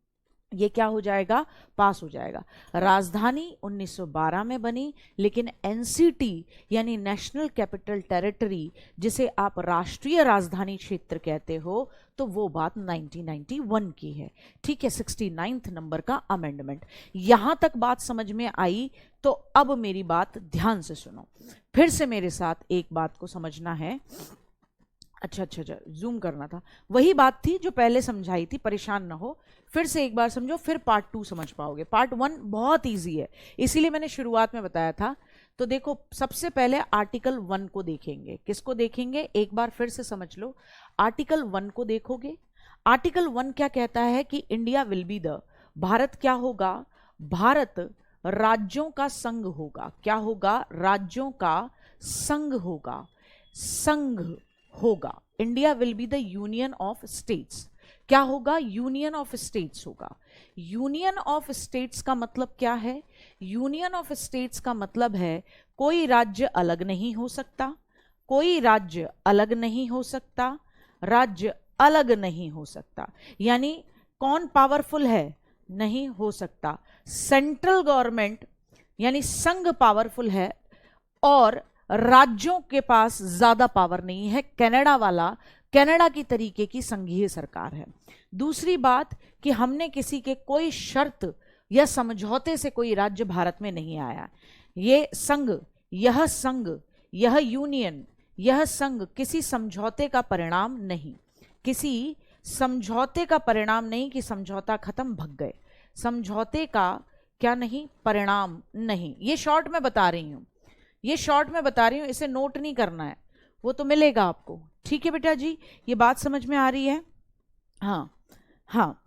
ये क्या हो जाएगा, पास हो जाएगा। राजधानी 1912 में बनी, लेकिन एनसीटी यानी नेशनल कैपिटल टेरिटरी, जिसे आप राष्ट्रीय राजधानी क्षेत्र कहते हो, तो वो बात 1991 की है। ठीक है, 69 नंबर का अमेंडमेंट। यहां तक बात समझ में आई, तो अब मेरी बात ध्यान से सुनो, फिर से मेरे साथ एक बात को समझना है। अच्छा, जूम करना था, वही बात थी जो पहले समझाई थी, परेशान ना हो, फिर से एक बार समझो, फिर पार्ट 2 समझ पाओगे। पार्ट 1 बहुत इजी है, इसीलिए मैंने शुरुआत में बताया था। तो देखो, सबसे पहले आर्टिकल 1 को देखेंगे। किसको देखेंगे, एक बार फिर से समझ लो। आर्टिकल 1 को देखोगे। आर्टिकल 1 क्या कहता है कि India will be the, Bharat क्या होगा, भारत राज्यों का संघ होगा। क्या होगा, राज्यों का संघ होगा, संघ होगा। India will be the union of states. क्या होगा, यूनियन ऑफ स्टेट्स होगा। यूनियन ऑफ स्टेट्स का मतलब क्या है, यूनियन ऑफ स्टेट्स का मतलब है कोई राज्य अलग नहीं हो सकता, कोई राज्य अलग नहीं हो सकता, राज्य अलग नहीं हो सकता। यानी कौन पावरफुल है, नहीं हो सकता। सेंट्रल गवर्नमेंट यानी संघ पावरफुल है और राज्यों के पास ज्यादा पावर नहीं है। कनाडा वाला, कनाडा की तरीके की संघीय सरकार है। दूसरी बात कि हमने किसी के कोई शर्त या समझौते से कोई राज्य भारत में नहीं आया। ये संघ, यह यूनियन, यह संघ किसी समझौते का परिणाम नहीं, किसी समझौते का परिणाम नहीं कि समझौता खत्म भग गए, समझौते का क्या नहीं, परिणाम नहीं। ये शॉर्ट में बता रही हूं, ये शॉर्ट में बता रही हूं, इसे नोट नहीं करना है, वो तो मिलेगा आपको। ठीक है बेटा जी, ये बात समझ में आ रही है? हाँ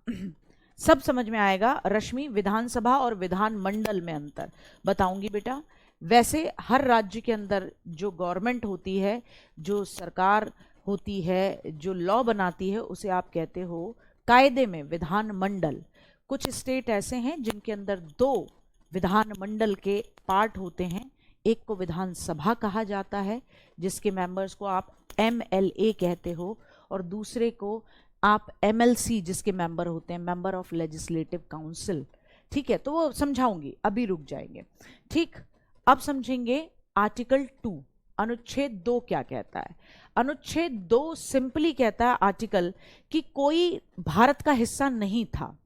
सब समझ में आएगा। रश्मि, विधानसभा और विधानमंडल में अंतर बताऊंगी बेटा। वैसे हर राज्य के अंदर जो गवर्नमेंट होती है, जो सरकार होती है, जो लॉ बनाती है, उसे आप कहते हो कायदे में विधानमंडल। कुछ स्टेट ऐसे हैं जिनके अंदर 2 विधानमंडल के पार्ट होते हैं। एक को विधानसभा कहा जाता है, जिसके मेंबर्स को आप MLA कहते हो, और दूसरे को आप MLC, जिसके मेंबर होते हैं मेंबर ऑफ लेजिस्लेटिव काउंसिल। ठीक है, तो वो समझाऊंगी, अभी रुक जाएंगे। ठीक, अब समझेंगे आर्टिकल 2, अनुच्छेद 2 क्या कहता है। अनुच्छेद 2 सिंपली कहता है आर्टिकल कि कोई भारत का हिस्सा नहीं था,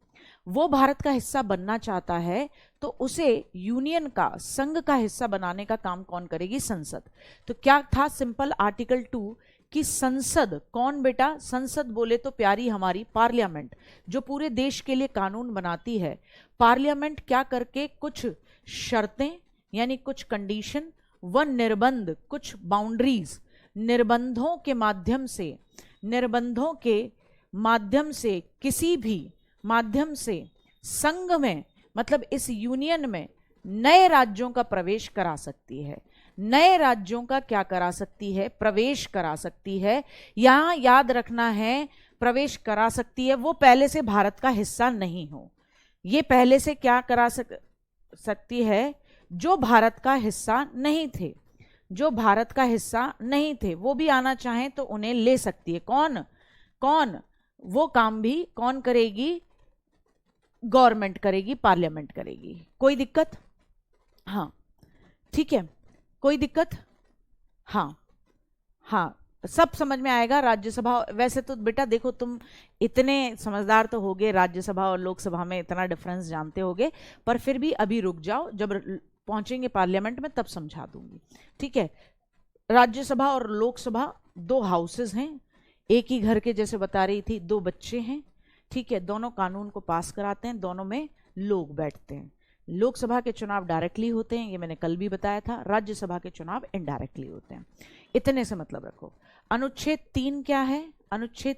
वो भारत का हिस्सा बनना चाहता है, तो उसे यूनियन का, संघ का हिस्सा बनाने का काम कौन करेगी, संसद। तो क्या था सिंपल आर्टिकल 2 कि संसद, कौन बेटा, संसद बोले तो प्यारी हमारी पार्लियामेंट, जो पूरे देश के लिए कानून बनाती है। पार्लियामेंट क्या करके कुछ शर्तें यानी कुछ कंडीशन व निर्बंध, कुछ बाउंड्रीज, निर्बंधों के माध्यम से किसी भी माध्यम से संघ में, मतलब इस यूनियन में नए राज्यों का प्रवेश करा सकती है। नए राज्यों का क्या करा सकती है, प्रवेश करा सकती है। यहां याद रखना है, प्रवेश करा सकती है वो पहले से भारत का हिस्सा नहीं हो। ये पहले से क्या करा सकती है, जो भारत का हिस्सा नहीं थे, जो भारत का हिस्सा नहीं थे, वो भी आना चाहें तो उन्हें ले सकती है। कौन वो काम भी कौन करेगी, गवर्नमेंट करेगी, पार्लियामेंट करेगी। कोई दिक्कत? हाँ ठीक है, कोई दिक्कत? हाँ सब समझ में आएगा। राज्यसभा, वैसे तो बेटा देखो तुम इतने समझदार तो होगे, राज्यसभा और लोकसभा में इतना डिफरेंस जानते होगे, पर फिर भी अभी रुक जाओ, जब पहुंचेंगे पार्लियामेंट में तब समझा दूंगी। ठीक है, राज्यसभा और लोकसभा 2 हाउसेस हैं, एक ही घर के, जैसे बता रही थी 2 बच्चे हैं। ठीक है, दोनों कानून को पास कराते हैं, दोनों में लोग बैठते हैं। लोकसभा के चुनाव डायरेक्टली होते हैं, ये मैंने कल भी बताया था, राज्यसभा के चुनाव इनडायरेक्टली होते हैं। इतने से मतलब रखो। अनुच्छेद 3 क्या है? अनुच्छेद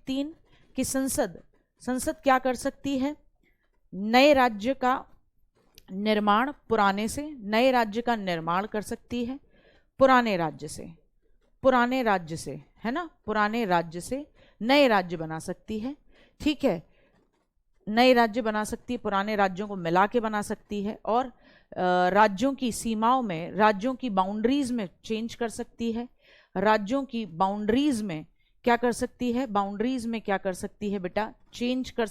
3 की संसद क्या कर सकती है? नए राज्य का निर्माण पुराने से, नए राज्य का निर्माण कर सकती है पुराने राज्य से, है ना, पुराने राज्य से नए राज्य बना सकती है। ठीक है, नए राज्य बना सकती है, पुराने राज्यों को मिला के बना सकती है, और राज्यों की सीमाओं में, राज्यों की बाउंड्रीज में चेंज कर सकती है। राज्यों की बाउंड्रीज में क्या कर सकती है? बाउंड्रीज में क्या कर सकती है बेटा? चेंज कर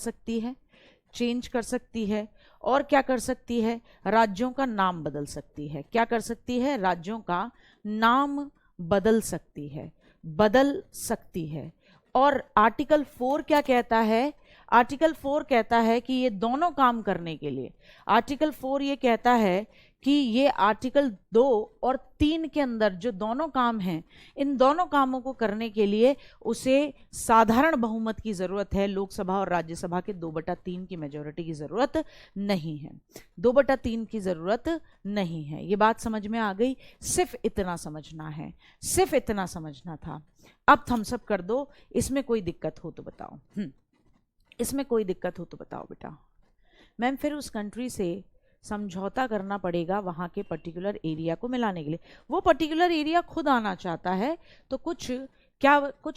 सकती है, और क्या कर सकती है? राज्यों का नाम बदल सकती है। क्या कर सकती है? राज्यों का नाम बदल सकती है। और आर्टिकल 4 क्या कहता है? आर्टिकल 4 कहता है कि ये दोनों काम करने के लिए, आर्टिकल 4 ये कहता है कि ये आर्टिकल 2 और 3 के अंदर जो दोनों काम हैं, इन दोनों कामों को करने के लिए उसे साधारण बहुमत की जरूरत है। लोकसभा और राज्यसभा के 2/3 की मेजोरिटी की जरूरत नहीं है, 2/3 की जरूरत नहीं है। ये बात समझ में आ गई? सिर्फ इतना समझना है, सिर्फ इतना समझना था। अब थम्स अप कर दो, इसमें कोई दिक्कत हो तो बताओ। इसमें कोई दिक्कत हो तो बताओ बेटा। मैम फिर उस कंट्री से समझौता करना पड़ेगा वहाँ के पर्टिकुलर एरिया को मिलाने के लिए। वो पर्टिकुलर एरिया खुद आना चाहता है तो कुछ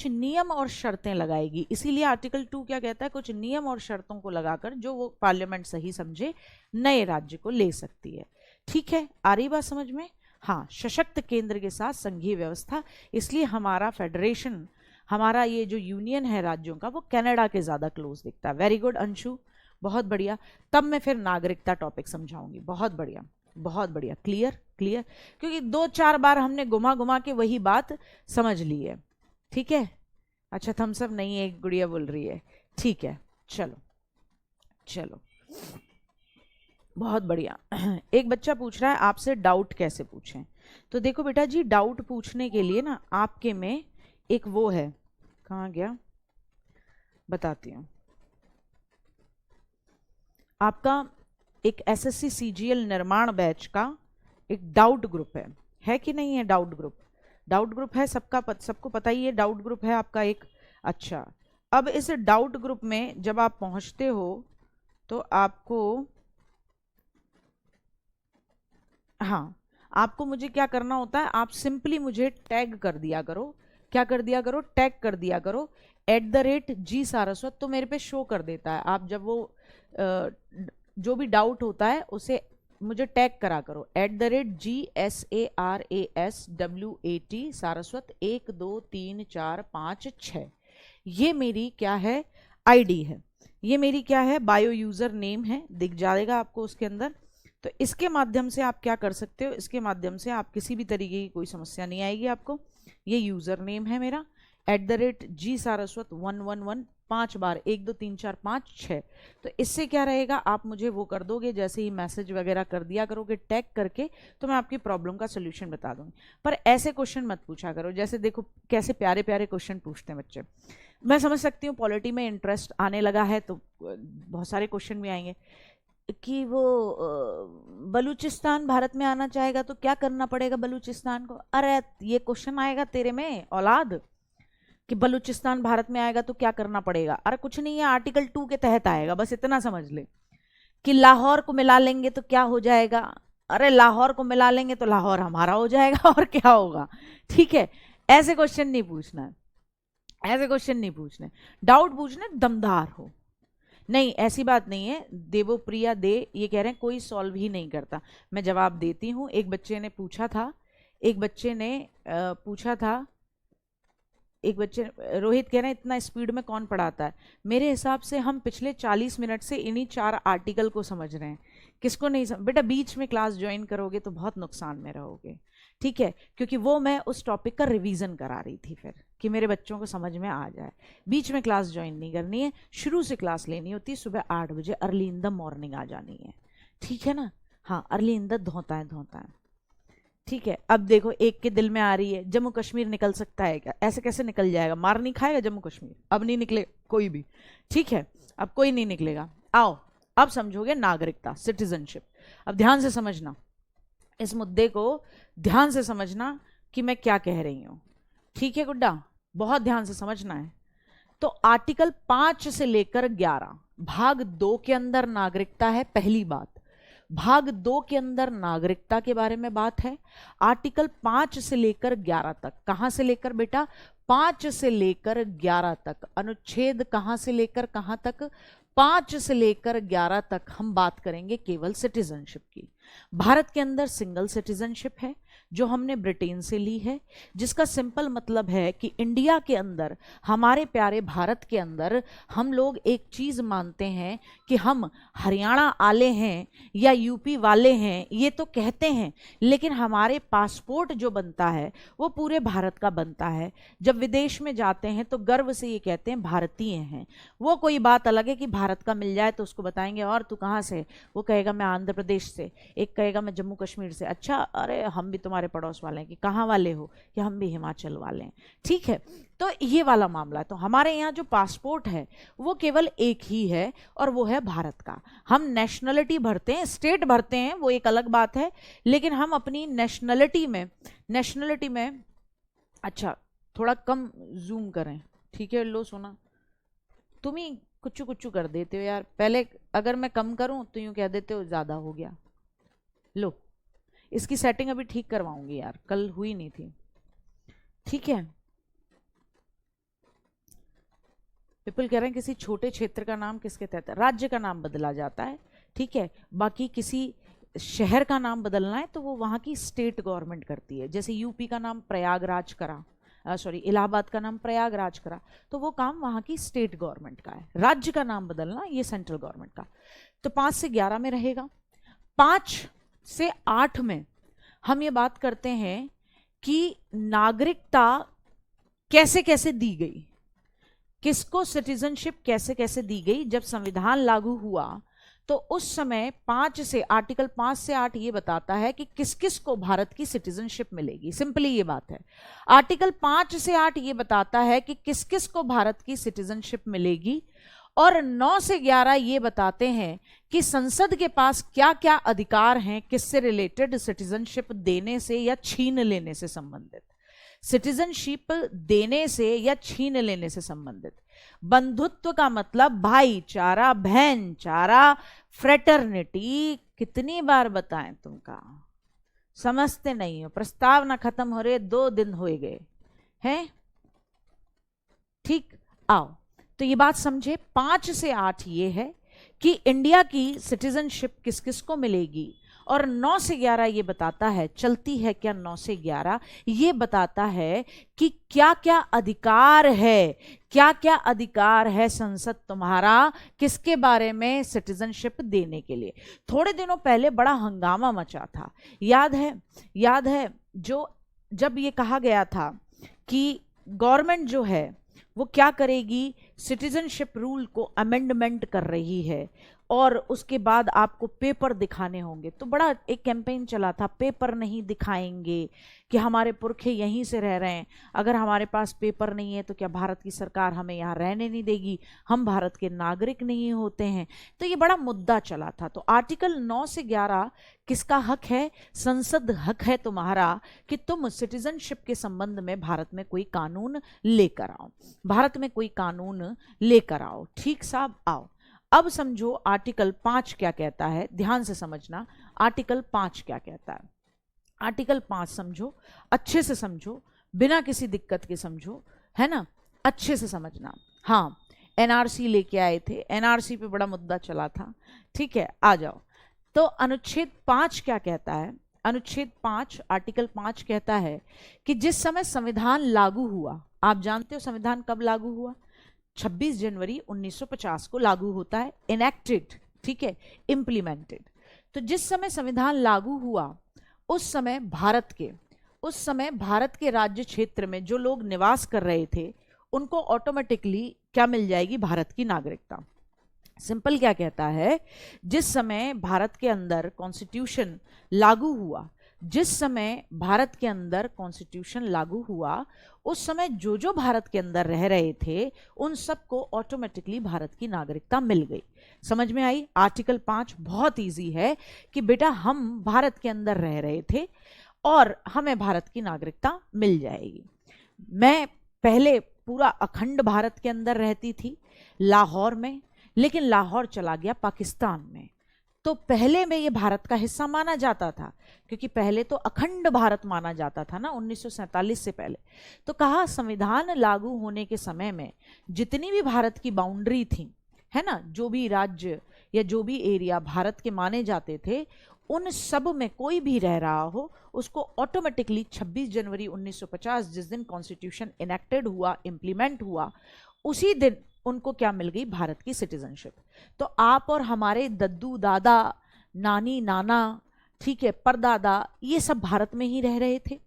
नियम और शर्तें लगाएगी। इसीलिए आर्टिकल 2 क्या कहता है? कुछ नियम और शर्तों को लगाकर जो वो पार्लियामेंट सही समझे नए राज्य को ले सकती है। ठीक है, आ रही बात समझ में? हाँ, सशक्त केंद्र के साथ संघीय व्यवस्था, इसलिए हमारा फेडरेशन, हमारा ये जो यूनियन है राज्यों का, वो कनाडा के ज्यादा क्लोज दिखता है। वेरी गुड अंशु, बहुत बढ़िया। तब मैं फिर नागरिकता टॉपिक समझाऊंगी। बहुत बढ़िया, बहुत बढ़िया। क्लियर, क्योंकि 2-4 बार हमने घुमा घुमा के वही बात समझ ली है। ठीक है, अच्छा थम्स अप नहीं है, एक गुड़िया बोल रही है। ठीक है, चलो बहुत बढ़िया। एक बच्चा पूछ रहा है आपसे डाउट कैसे पूछें। तो देखो बेटा जी, डाउट पूछने के लिए ना आपके में एक वो है, कहाँ गया, बताती हूँ। आपका एक एसएससी सीजीएल निर्माण बैच का एक डाउट ग्रुप है कि नहीं है? डाउट ग्रुप है, सबको पता ही है डाउट ग्रुप है आपका एक। अच्छा, अब इस डाउट ग्रुप में जब आप पहुंचते हो तो आपको मुझे क्या करना होता है? आप सिंपली मुझे टैग कर दिया करो। क्या कर दिया करो? टैग कर दिया करो @G सारस्वत, तो मेरे पे शो कर देता है। आप जब वो जो भी डाउट होता है उसे मुझे टैग करा करो @GSARASWAT सारस्वत 1 2 3 4 5 6। ये मेरी क्या है? आईडी है। ये मेरी क्या है? बायो यूजर नेम है, दिख जाएगा आपको उसके अंदर। तो इसके माध्यम से आप क्या कर सकते हो? इसके माध्यम से आप किसी भी तरीके की कोई समस्या नहीं आएगी आपको। ये यूजर नेम है मेरा @G सारस्वत 111 5 बार 1 2 3 4 5 6। तो इससे क्या रहेगा? आप मुझे वो कर दोगे, जैसे ही मैसेज वगैरह कर दिया करोगे टैग करके, तो मैं आपकी प्रॉब्लम का सोल्यूशन बता दूंगी। पर ऐसे क्वेश्चन मत पूछा करो, जैसे देखो कैसे प्यारे प्यारे क्वेश्चन पूछते हैं बच्चे। मैं समझ सकती हूँ पॉलिटी में इंटरेस्ट आने लगा है तो बहुत सारे क्वेश्चन भी आएंगे कि वो बलूचिस्तान भारत में आना चाहेगा तो क्या करना पड़ेगा बलूचिस्तान को। अरे ये क्वेश्चन आएगा तेरे में औलाद कि बलूचिस्तान भारत में आएगा तो क्या करना पड़ेगा। अरे कुछ नहीं है, आर्टिकल 2 के तहत आएगा, बस इतना समझ ले। कि लाहौर को मिला लेंगे तो क्या हो जाएगा? अरे लाहौर को मिला लेंगे तो लाहौर हमारा हो जाएगा और क्या होगा। ठीक है, ऐसे क्वेश्चन नहीं पूछना है, ऐसे क्वेश्चन नहीं पूछने। डाउट पूछने दमदार हो। नहीं, ऐसी बात नहीं है। देवोप्रिया दे ये कह रहे हैं कोई सॉल्व ही नहीं करता। मैं जवाब देती हूँ। एक बच्चे ने पूछा था, रोहित कह रहे हैं इतना स्पीड में कौन पढ़ाता है। मेरे हिसाब से हम पिछले 40 मिनट से इन्हीं 4 आर्टिकल को समझ रहे हैं। किसको नहीं बेटा, बीच में क्लास ज्वाइन करोगे तो बहुत नुकसान में रहोगे। ठीक है, क्योंकि वो मैं उस टॉपिक का रिवीजन करा रही थी फिर, कि मेरे बच्चों को समझ में आ जाए। बीच में क्लास ज्वाइन नहीं करनी है, शुरू से क्लास लेनी होती है। सुबह 8 बजे अर्ली इन द मॉर्निंग आ जानी है। ठीक है ना? हाँ, अर्ली इन द धोता है। ठीक है, अब देखो एक के दिल में आ रही है, जम्मू कश्मीर निकल सकता है क्या? ऐसे कैसे निकल जाएगा? मार नहीं खाएगा जम्मू कश्मीर? अब नहीं निकले कोई भी, ठीक है, अब कोई नहीं निकलेगा। आओ अब समझोगे नागरिकता, सिटीजनशिप। अब ध्यान से समझना इस मुद्दे को, ध्यान से समझना कि मैं क्या कह रही हूं, ठीक है गुड्डा? बहुत ध्यान से समझना है। तो आर्टिकल 5 से लेकर 11 भाग 2 के अंदर नागरिकता है, पहली बात। भाग 2 के अंदर नागरिकता के बारे में बात है। आर्टिकल 5 से लेकर 11 तक, कहां से लेकर बेटा? 5 से लेकर 11 तक। अनुच्छेद कहां से लेकर कहां तक? 5 से लेकर 11 तक हम बात करेंगे केवल सिटीजनशिप की। भारत के अंदर सिंगल सिटीजनशिप है जो हमने ब्रिटेन से ली है, जिसका सिंपल मतलब है कि इंडिया के अंदर, हमारे प्यारे भारत के अंदर, हम लोग एक चीज मानते हैं कि हम हरियाणा वाले हैं या यूपी वाले हैं, ये तो कहते हैं, लेकिन हमारे पासपोर्ट जो बनता है वो पूरे भारत का बनता है। जब विदेश में जाते हैं तो गर्व से ये कहते हैं भारतीय हैं। वो कोई बात अलग है कि भारत का मिल जाए तो उसको बताएंगे और तू कहाँ से, वो कहेगा मैं आंध्र प्रदेश से, एक कहेगा मैं जम्मू कश्मीर से। अच्छा, अरे हम भी तुम्हारे पड़ोस वाले हैं, कि कहाँ वाले हो? कि हम भी हिमाचल वाले हैं, ठीक है। तो ये वाला मामला है। तो हमारे यहाँ जो पासपोर्ट है वो केवल एक ही है और वो है भारत का। हम नेशनलिटी भरते हैं, स्टेट भरते हैं, वो एक अलग बात है, लेकिन हम अपनी नेशनलिटी में अच्छा थोड़ा कम जूम करें, ठीक है? लो सुना, तुम ही कुछ कुछ कर देते हो यार। पहले अगर मैं कम करूं तो यूं कह देते हो ज्यादा हो गया। लो, इसकी सेटिंग अभी ठीक करवाऊंगी यार, कल हुई नहीं थी, ठीक है? पीपल कह रहे हैं किसी छोटे क्षेत्र का नाम किसके तहत? राज्य का नाम बदला जाता है, ठीक है। बाकी किसी शहर का नाम बदलना है तो वो वहां की स्टेट गवर्नमेंट करती है। जैसे यूपी का नाम प्रयागराज करा, इलाहाबाद का नाम प्रयागराज करा, तो वो काम वहां की स्टेट गवर्नमेंट का है। राज्य का नाम बदलना ये सेंट्रल गवर्नमेंट का। तो 5 से 11 में रहेगा। 5 से 8 में हम ये बात करते हैं कि नागरिकता कैसे कैसे दी गई, किसको सिटीजनशिप कैसे कैसे दी गई। जब संविधान लागू हुआ तो उस समय 5 से आर्टिकल 5 से 8 ये बताता है कि किस किस को भारत की सिटीजनशिप मिलेगी। सिंपली ये बात है, आर्टिकल 5 से 8 ये बताता है कि किस किस को भारत की सिटीजनशिप मिलेगी, और 9 से 11 ये बताते हैं कि संसद के पास क्या क्या अधिकार हैं, किससे रिलेटेड, सिटीजनशिप देने से या छीन लेने से संबंधित। सिटीजनशिप देने से या छीन लेने से संबंधित। बंधुत्व का मतलब भाईचारा, बहनचारा, फ्रेटर्निटी। कितनी बार बताएं तुमका, समझते नहीं हो। प्रस्ताव ना खत्म हो रहे, 2 दिन हो गए हैं, ठीक। आओ तो ये बात समझे, 5 से 8 ये है कि इंडिया की सिटीजनशिप किस किस को मिलेगी, और 9 से 11 ये बताता है, चलती है क्या 9 से 11, ये बताता है कि क्या क्या अधिकार है, क्या क्या अधिकार है संसद तुम्हारा किसके बारे में, सिटीजनशिप देने के लिए। थोड़े दिनों पहले बड़ा हंगामा मचा था, याद है जो जब ये कहा गया था कि गवर्नमेंट जो है वो क्या करेगी, सिटीजनशिप रूल को अमेंडमेंट कर रही है और उसके बाद आपको पेपर दिखाने होंगे। तो बड़ा एक कैंपेन चला था, पेपर नहीं दिखाएंगे, कि हमारे पुरखे यहीं से रह रहे हैं, अगर हमारे पास पेपर नहीं है तो क्या भारत की सरकार हमें यहाँ रहने नहीं देगी, हम भारत के नागरिक नहीं होते हैं। तो ये बड़ा मुद्दा चला था। तो आर्टिकल 9 से 11 किसका हक है? संसद हक है तुम्हारा कि तुम सिटीजनशिप के संबंध में भारत में कोई कानून लेकर आओ, भारत में कोई कानून लेकर आओ, ठीक साहब? आओ अब समझो आर्टिकल 5 क्या कहता है, ध्यान से समझना। आर्टिकल 5 क्या कहता है? आर्टिकल 5 समझो, अच्छे से समझो, बिना किसी दिक्कत के समझो, है ना, अच्छे से समझना। हाँ, एनआरसी लेके आए थे, एनआरसी पे बड़ा मुद्दा चला था, ठीक है? आ जाओ। तो अनुच्छेद 5 क्या कहता है? अनुच्छेद 5 आर्टिकल 5 कहता है कि जिस समय संविधान लागू हुआ, आप जानते हो संविधान कब लागू हुआ? 26 जनवरी 1950 को लागू होता है, इनेक्टेड, ठीक है, इंप्लीमेंटेड। तो जिस समय संविधान लागू हुआ उस समय भारत के राज्य क्षेत्र में जो लोग निवास कर रहे थे उनको ऑटोमेटिकली क्या मिल जाएगी? भारत की नागरिकता। सिंपल क्या कहता है, जिस समय भारत के अंदर कॉन्स्टिट्यूशन लागू हुआ जिस समय भारत के अंदर कॉन्स्टिट्यूशन लागू हुआ उस समय जो जो भारत के अंदर रह रहे थे उन सबको ऑटोमेटिकली भारत की नागरिकता मिल गई। समझ में आई? आर्टिकल 5 बहुत इजी है कि बेटा हम भारत के अंदर रह रहे थे और हमें भारत की नागरिकता मिल जाएगी। मैं पहले पूरा अखंड भारत के अंदर रहती थी लाहौर में, लेकिन लाहौर चला गया पाकिस्तान में। तो पहले में ये भारत का हिस्सा माना जाता था, क्योंकि पहले तो अखंड भारत माना जाता था ना 1947 से पहले। तो कहा संविधान लागू होने के समय में जितनी भी भारत की बाउंड्री थी, है ना, जो भी राज्य या जो भी एरिया भारत के माने जाते थे, उन सब में कोई भी रह रहा हो उसको ऑटोमेटिकली 26 जनवरी 1950 जिस दिन कॉन्स्टिट्यूशन इनेक्टेड हुआ, इंप्लीमेंट हुआ, उसी दिन उनको क्या मिल गई? भारत की सिटीजनशिप। तो आप और हमारे दद्दू दादा, नानी नाना, ठीक है, परदादा, ये सब भारत में ही रह रहे थे।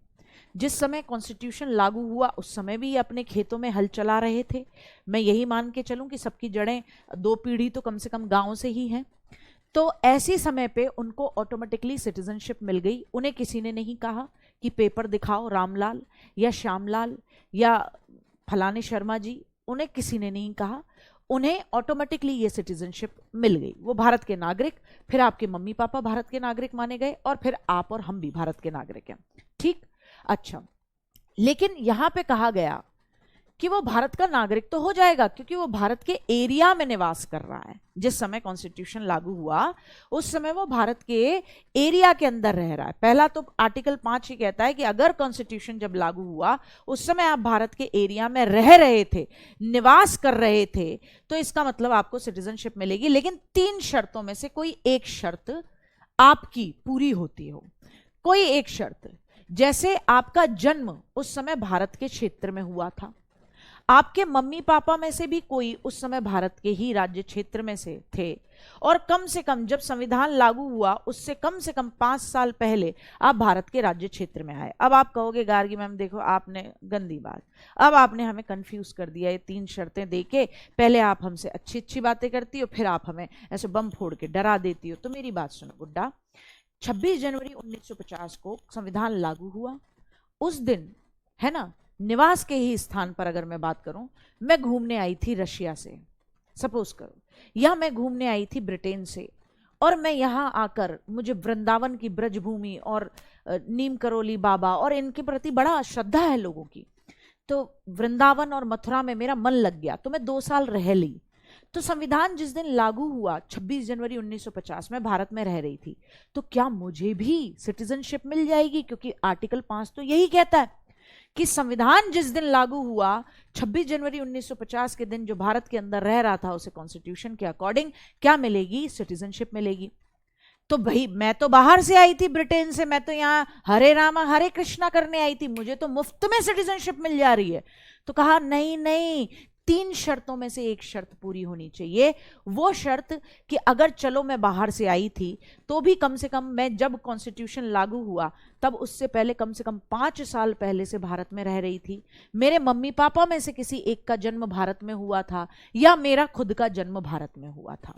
जिस समय कॉन्स्टिट्यूशन लागू हुआ उस समय भी ये अपने खेतों में हल चला रहे थे। मैं यही मान के चलूं कि सबकी जड़ें 2 पीढ़ी तो कम से कम गांव से ही हैं। तो ऐसी समय पे उनको ऑटोमेटिकली सिटीजनशिप मिल गई। उन्हें किसी ने नहीं कहा कि पेपर दिखाओ रामलाल या श्यामलाल या फलाने शर्मा जी, उन्हें किसी ने नहीं कहा। उन्हें ऑटोमेटिकली ये सिटीजनशिप मिल गई, वो भारत के नागरिक। फिर आपके मम्मी पापा भारत के नागरिक माने गए और फिर आप और हम भी भारत के नागरिक हैं। ठीक, अच्छा, लेकिन यहां पे कहा गया कि वो भारत का नागरिक तो हो जाएगा क्योंकि वो भारत के एरिया में निवास कर रहा है। जिस समय कॉन्स्टिट्यूशन लागू हुआ उस समय वो भारत के एरिया के अंदर रह रहा है। पहला तो आर्टिकल 5 ही कहता है कि अगर कॉन्स्टिट्यूशन जब लागू हुआ उस समय आप भारत के एरिया में रह रहे थे, निवास कर रहे थे, तो इसका मतलब आपको सिटीजनशिप मिलेगी। लेकिन 3 शर्तों में से कोई एक शर्त आपकी पूरी होती हो, कोई एक शर्त। जैसे आपका जन्म उस समय भारत के क्षेत्र में हुआ था, आपके मम्मी पापा में से भी कोई उस समय भारत के ही राज्य क्षेत्र में से थे, और कम से कम जब संविधान लागू हुआ उससे कम से कम 5 साल पहले आप भारत के राज्य क्षेत्र में आए। अब आप कहोगे गार्गी मैम देखो आपने गंदी बात, अब आपने हमें कंफ्यूज कर दिया, ये 3 शर्तें देके पहले आप हमसे अच्छी अच्छी बातें करती हो, फिर आप हमें ऐसे बम फोड़ के डरा देती हो। तो मेरी बात सुनो गुड्डा, 26 जनवरी 1950 को संविधान लागू हुआ। उस दिन, है ना, निवास के ही स्थान पर अगर मैं बात करूं, मैं घूमने आई थी रशिया से, सपोज करो, या मैं घूमने आई थी ब्रिटेन से, और मैं यहां आकर मुझे वृंदावन की ब्रजभूमि और नीम करोली बाबा और इनके प्रति बड़ा श्रद्धा है लोगों की, तो वृंदावन और मथुरा में मेरा मन लग गया, तो मैं 2 साल रह ली। तो संविधान जिस दिन लागू हुआ 26 जनवरी 1950 में भारत में रह रही थी, तो क्या मुझे भी सिटीजनशिप मिल जाएगी? क्योंकि आर्टिकल 5 तो यही कहता है कि संविधान जिस दिन लागू हुआ 26 जनवरी 1950 के दिन जो भारत के अंदर रह रहा था उसे कॉन्स्टिट्यूशन के अकॉर्डिंग क्या मिलेगी? सिटीजनशिप मिलेगी। तो भाई मैं तो बाहर से आई थी ब्रिटेन से, मैं तो यहाँ हरे रामा हरे कृष्णा करने आई थी, मुझे तो मुफ्त में सिटीजनशिप मिल जा रही है। तो कहा नहीं नहीं, 3 शर्तों में से एक शर्त पूरी होनी चाहिए। वो शर्त कि अगर चलो मैं बाहर से आई थी तो भी कम से कम मैं जब कॉन्स्टिट्यूशन लागू हुआ तब उससे पहले कम से कम 5 साल पहले से भारत में रह रही थी, मेरे मम्मी पापा में से किसी एक का जन्म भारत में हुआ था या मेरा खुद का जन्म भारत में हुआ था,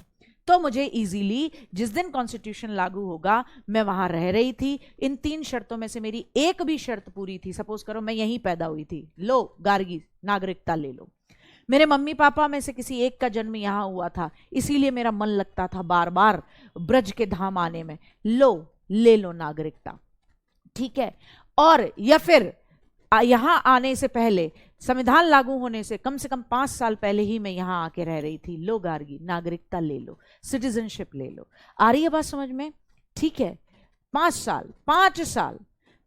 तो मुझे इजीली जिस दिन कॉन्स्टिट्यूशन लागू होगा मैं वहां रह रही थी। इन 3 शर्तों में से मेरी एक भी शर्त पूरी थी, सपोज करो मैं यहीं पैदा हुई थी, लो गार्गी नागरिकता ले लो। मेरे मम्मी पापा में से किसी एक का जन्म यहाँ हुआ था, इसीलिए मेरा मन लगता था बार बार ब्रज के धाम आने में, लो ले लो नागरिकता, ठीक है। और या फिर यहाँ आने से पहले, संविधान लागू होने से कम 5 साल पहले ही मैं यहाँ आके रह रही थी, लो गार्गी नागरिकता ले लो, सिटीजनशिप ले लो। आ रही है बात समझ में? ठीक है,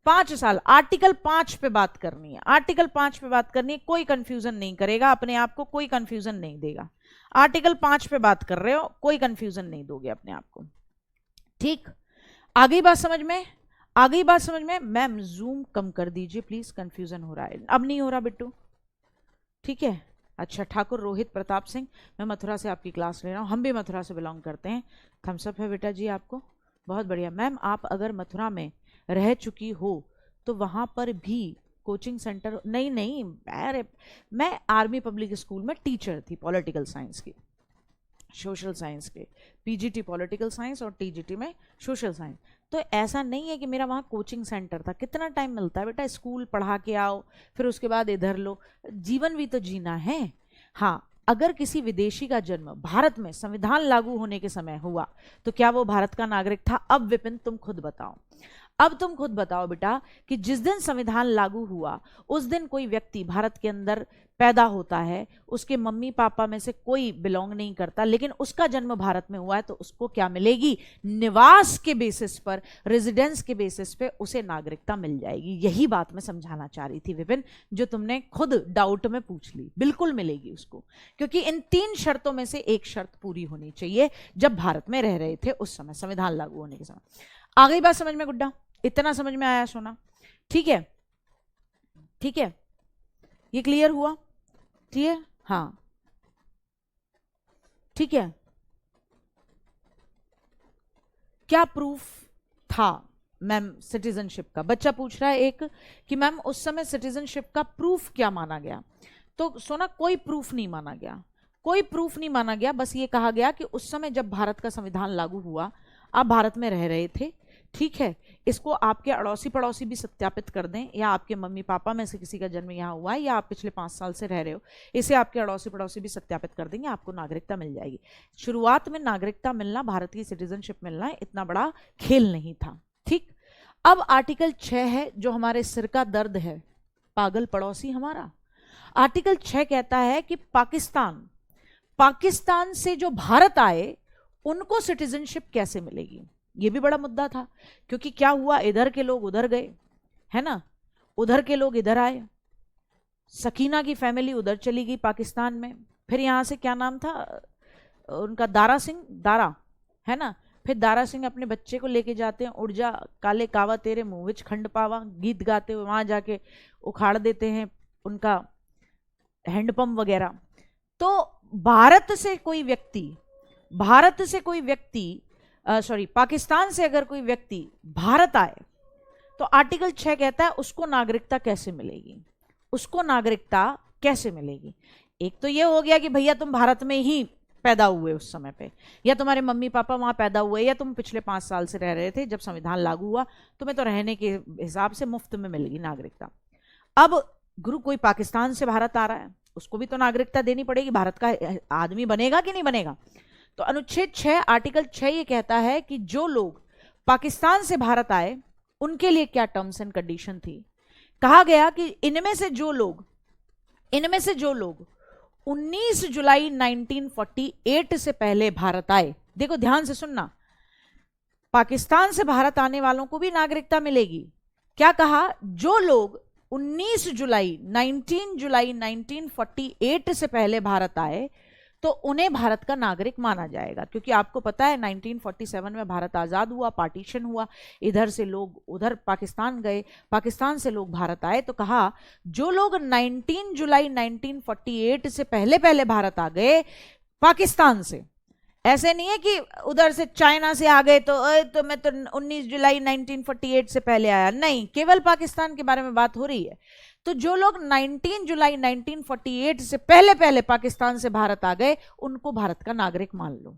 5 साल आर्टिकल 5 पे बात करनी है, आर्टिकल 5 पे बात करनी है, कोई कंफ्यूजन नहीं करेगा अपने आप को, कोई कंफ्यूजन नहीं देगा। आर्टिकल 5 पे बात कर रहे हो, कोई कंफ्यूजन नहीं दोगे अपने आप को, ठीक। आ गई बात समझ में? आ गई बात समझ में? मैम जूम कम कर दीजिए प्लीज, कंफ्यूजन हो रहा है। अब नहीं हो रहा बिट्टू? ठीक है, अच्छा। ठाकुर रोहित प्रताप सिंह, मैं मथुरा से आपकी क्लास ले रहा हूँ, हम भी मथुरा से बिलोंग करते हैं। थम्सअप है बेटा जी आपको, बहुत बढ़िया। मैम आप अगर मथुरा में रह चुकी हो तो वहां पर भी कोचिंग सेंटर? नहीं, अरे मैं आर्मी पब्लिक स्कूल में टीचर थी पॉलिटिकल साइंस की, सोशल साइंस के, पीजीटी पॉलिटिकल साइंस और टीजीटी में सोशल साइंस। तो ऐसा नहीं है कि मेरा वहाँ कोचिंग सेंटर था। कितना टाइम मिलता है बेटा, स्कूल पढ़ा के आओ, फिर उसके बाद इधर लो, जीवन भी तो जीना है। हाँ, अगर किसी विदेशी का जन्म भारत में संविधान लागू होने के समय हुआ तो क्या वो भारत का नागरिक था? अब विपिन तुम खुद बताओ, अब तुम खुद बताओ बेटा कि जिस दिन संविधान लागू हुआ उस दिन कोई व्यक्ति भारत के अंदर पैदा होता है, उसके मम्मी पापा में से कोई बिलोंग नहीं करता, लेकिन उसका जन्म भारत में हुआ है, तो उसको क्या मिलेगी? निवास के बेसिस पर, रेजिडेंस के बेसिस पे उसे नागरिकता मिल जाएगी। यही बात मैं समझाना चाह रही थी विपिन, जो तुमने खुद डाउट में पूछ ली। बिल्कुल मिलेगी उसको, क्योंकि इन 3 शर्तों में से एक शर्त पूरी होनी चाहिए जब भारत में रह रहे थे उस समय, संविधान लागू होने के समय। आ गई बात समझ में गुड्डा? इतना समझ में आया सोना? ठीक है, ठीक है, ये क्लियर हुआ? क्लियर? हाँ, ठीक है। क्या प्रूफ था मैम सिटीजनशिप का? बच्चा पूछ रहा है एक कि मैम उस समय सिटीजनशिप का प्रूफ क्या माना गया? तो सोना कोई प्रूफ नहीं माना गया, कोई प्रूफ नहीं माना गया। बस ये कहा गया कि उस समय जब भारत का संविधान लागू हुआ, आप भारत में रह रहे थे, ठीक है। इसको आपके अड़ोसी पड़ोसी भी सत्यापित कर दें, या आपके मम्मी पापा में से किसी का जन्म यहाँ हुआ है, या आप पिछले 5 साल से रह रहे हो, इसे आपके अड़ोसी पड़ोसी भी सत्यापित कर देंगे, आपको नागरिकता मिल जाएगी। शुरुआत में नागरिकता मिलना, भारत की सिटीजनशिप मिलना इतना बड़ा खेल नहीं था, ठीक। अब आर्टिकल 6 है जो हमारे सिर का दर्द है, पागल पड़ोसी हमारा। आर्टिकल 6 कहता है कि पाकिस्तान से जो भारत आए उनको सिटीजनशिप कैसे मिलेगी। ये भी बड़ा मुद्दा था, क्योंकि क्या हुआ, इधर के लोग उधर गए, है ना, उधर के लोग इधर आए, सकीना की फैमिली उधर चली गई पाकिस्तान में, फिर यहां से क्या नाम था उनका, दारा सिंह, दारा, है ना, फिर दारा सिंह अपने बच्चे को लेके जाते हैं, उड़ जा काले कावा तेरे मुंह विच खंड पावा, गीत गाते हुए वहां जाके उखाड़ देते हैं उनका हैंडपंप वगैरह। तो भारत से कोई व्यक्ति सॉरी, पाकिस्तान से अगर कोई व्यक्ति भारत आए तो आर्टिकल 6 कहता है उसको नागरिकता कैसे मिलेगी, उसको नागरिकता कैसे मिलेगी। एक तो ये हो गया कि भैया तुम भारत में ही पैदा हुए उस समय पे, या तुम्हारे मम्मी पापा वहां पैदा हुए, या तुम पिछले 5 साल से रह रहे थे जब संविधान लागू हुआ, तुम्हें तो रहने के हिसाब से मुफ्त में मिलेगी नागरिकता। अब गुरु कोई पाकिस्तान से भारत आ रहा है, उसको भी तो नागरिकता देनी पड़ेगी, भारत का आदमी बनेगा कि नहीं बनेगा। तो अनुच्छेद 6 आर्टिकल 6 ये कहता है कि जो लोग पाकिस्तान से भारत आए उनके लिए क्या टर्म्स एंड कंडीशन थी। कहा गया कि इनमें से जो लोग 19 जुलाई 1948 से पहले भारत आए, देखो ध्यान से सुनना, पाकिस्तान से भारत आने वालों को भी नागरिकता मिलेगी। क्या कहा, जो लोग 19 जुलाई 1948 से पहले भारत आए तो उन्हें भारत का नागरिक माना जाएगा। क्योंकि आपको पता है 1947 में भारत आजाद हुआ, पार्टीशन हुआ, इधर से लोग उधर पाकिस्तान गए, पाकिस्तान से लोग भारत आए, तो कहा जो लोग 19 जुलाई 1948 से पहले भारत आ गए पाकिस्तान से, ऐसे नहीं है कि उधर से चाइना से आ गए तो मैं तो 19 जुलाई 1948 से पहले आया, नहीं, केवल पाकिस्तान के बारे में बात हो रही है। तो जो लोग 19 जुलाई 1948 से पहले पाकिस्तान से भारत आ गए उनको भारत का नागरिक मान लो,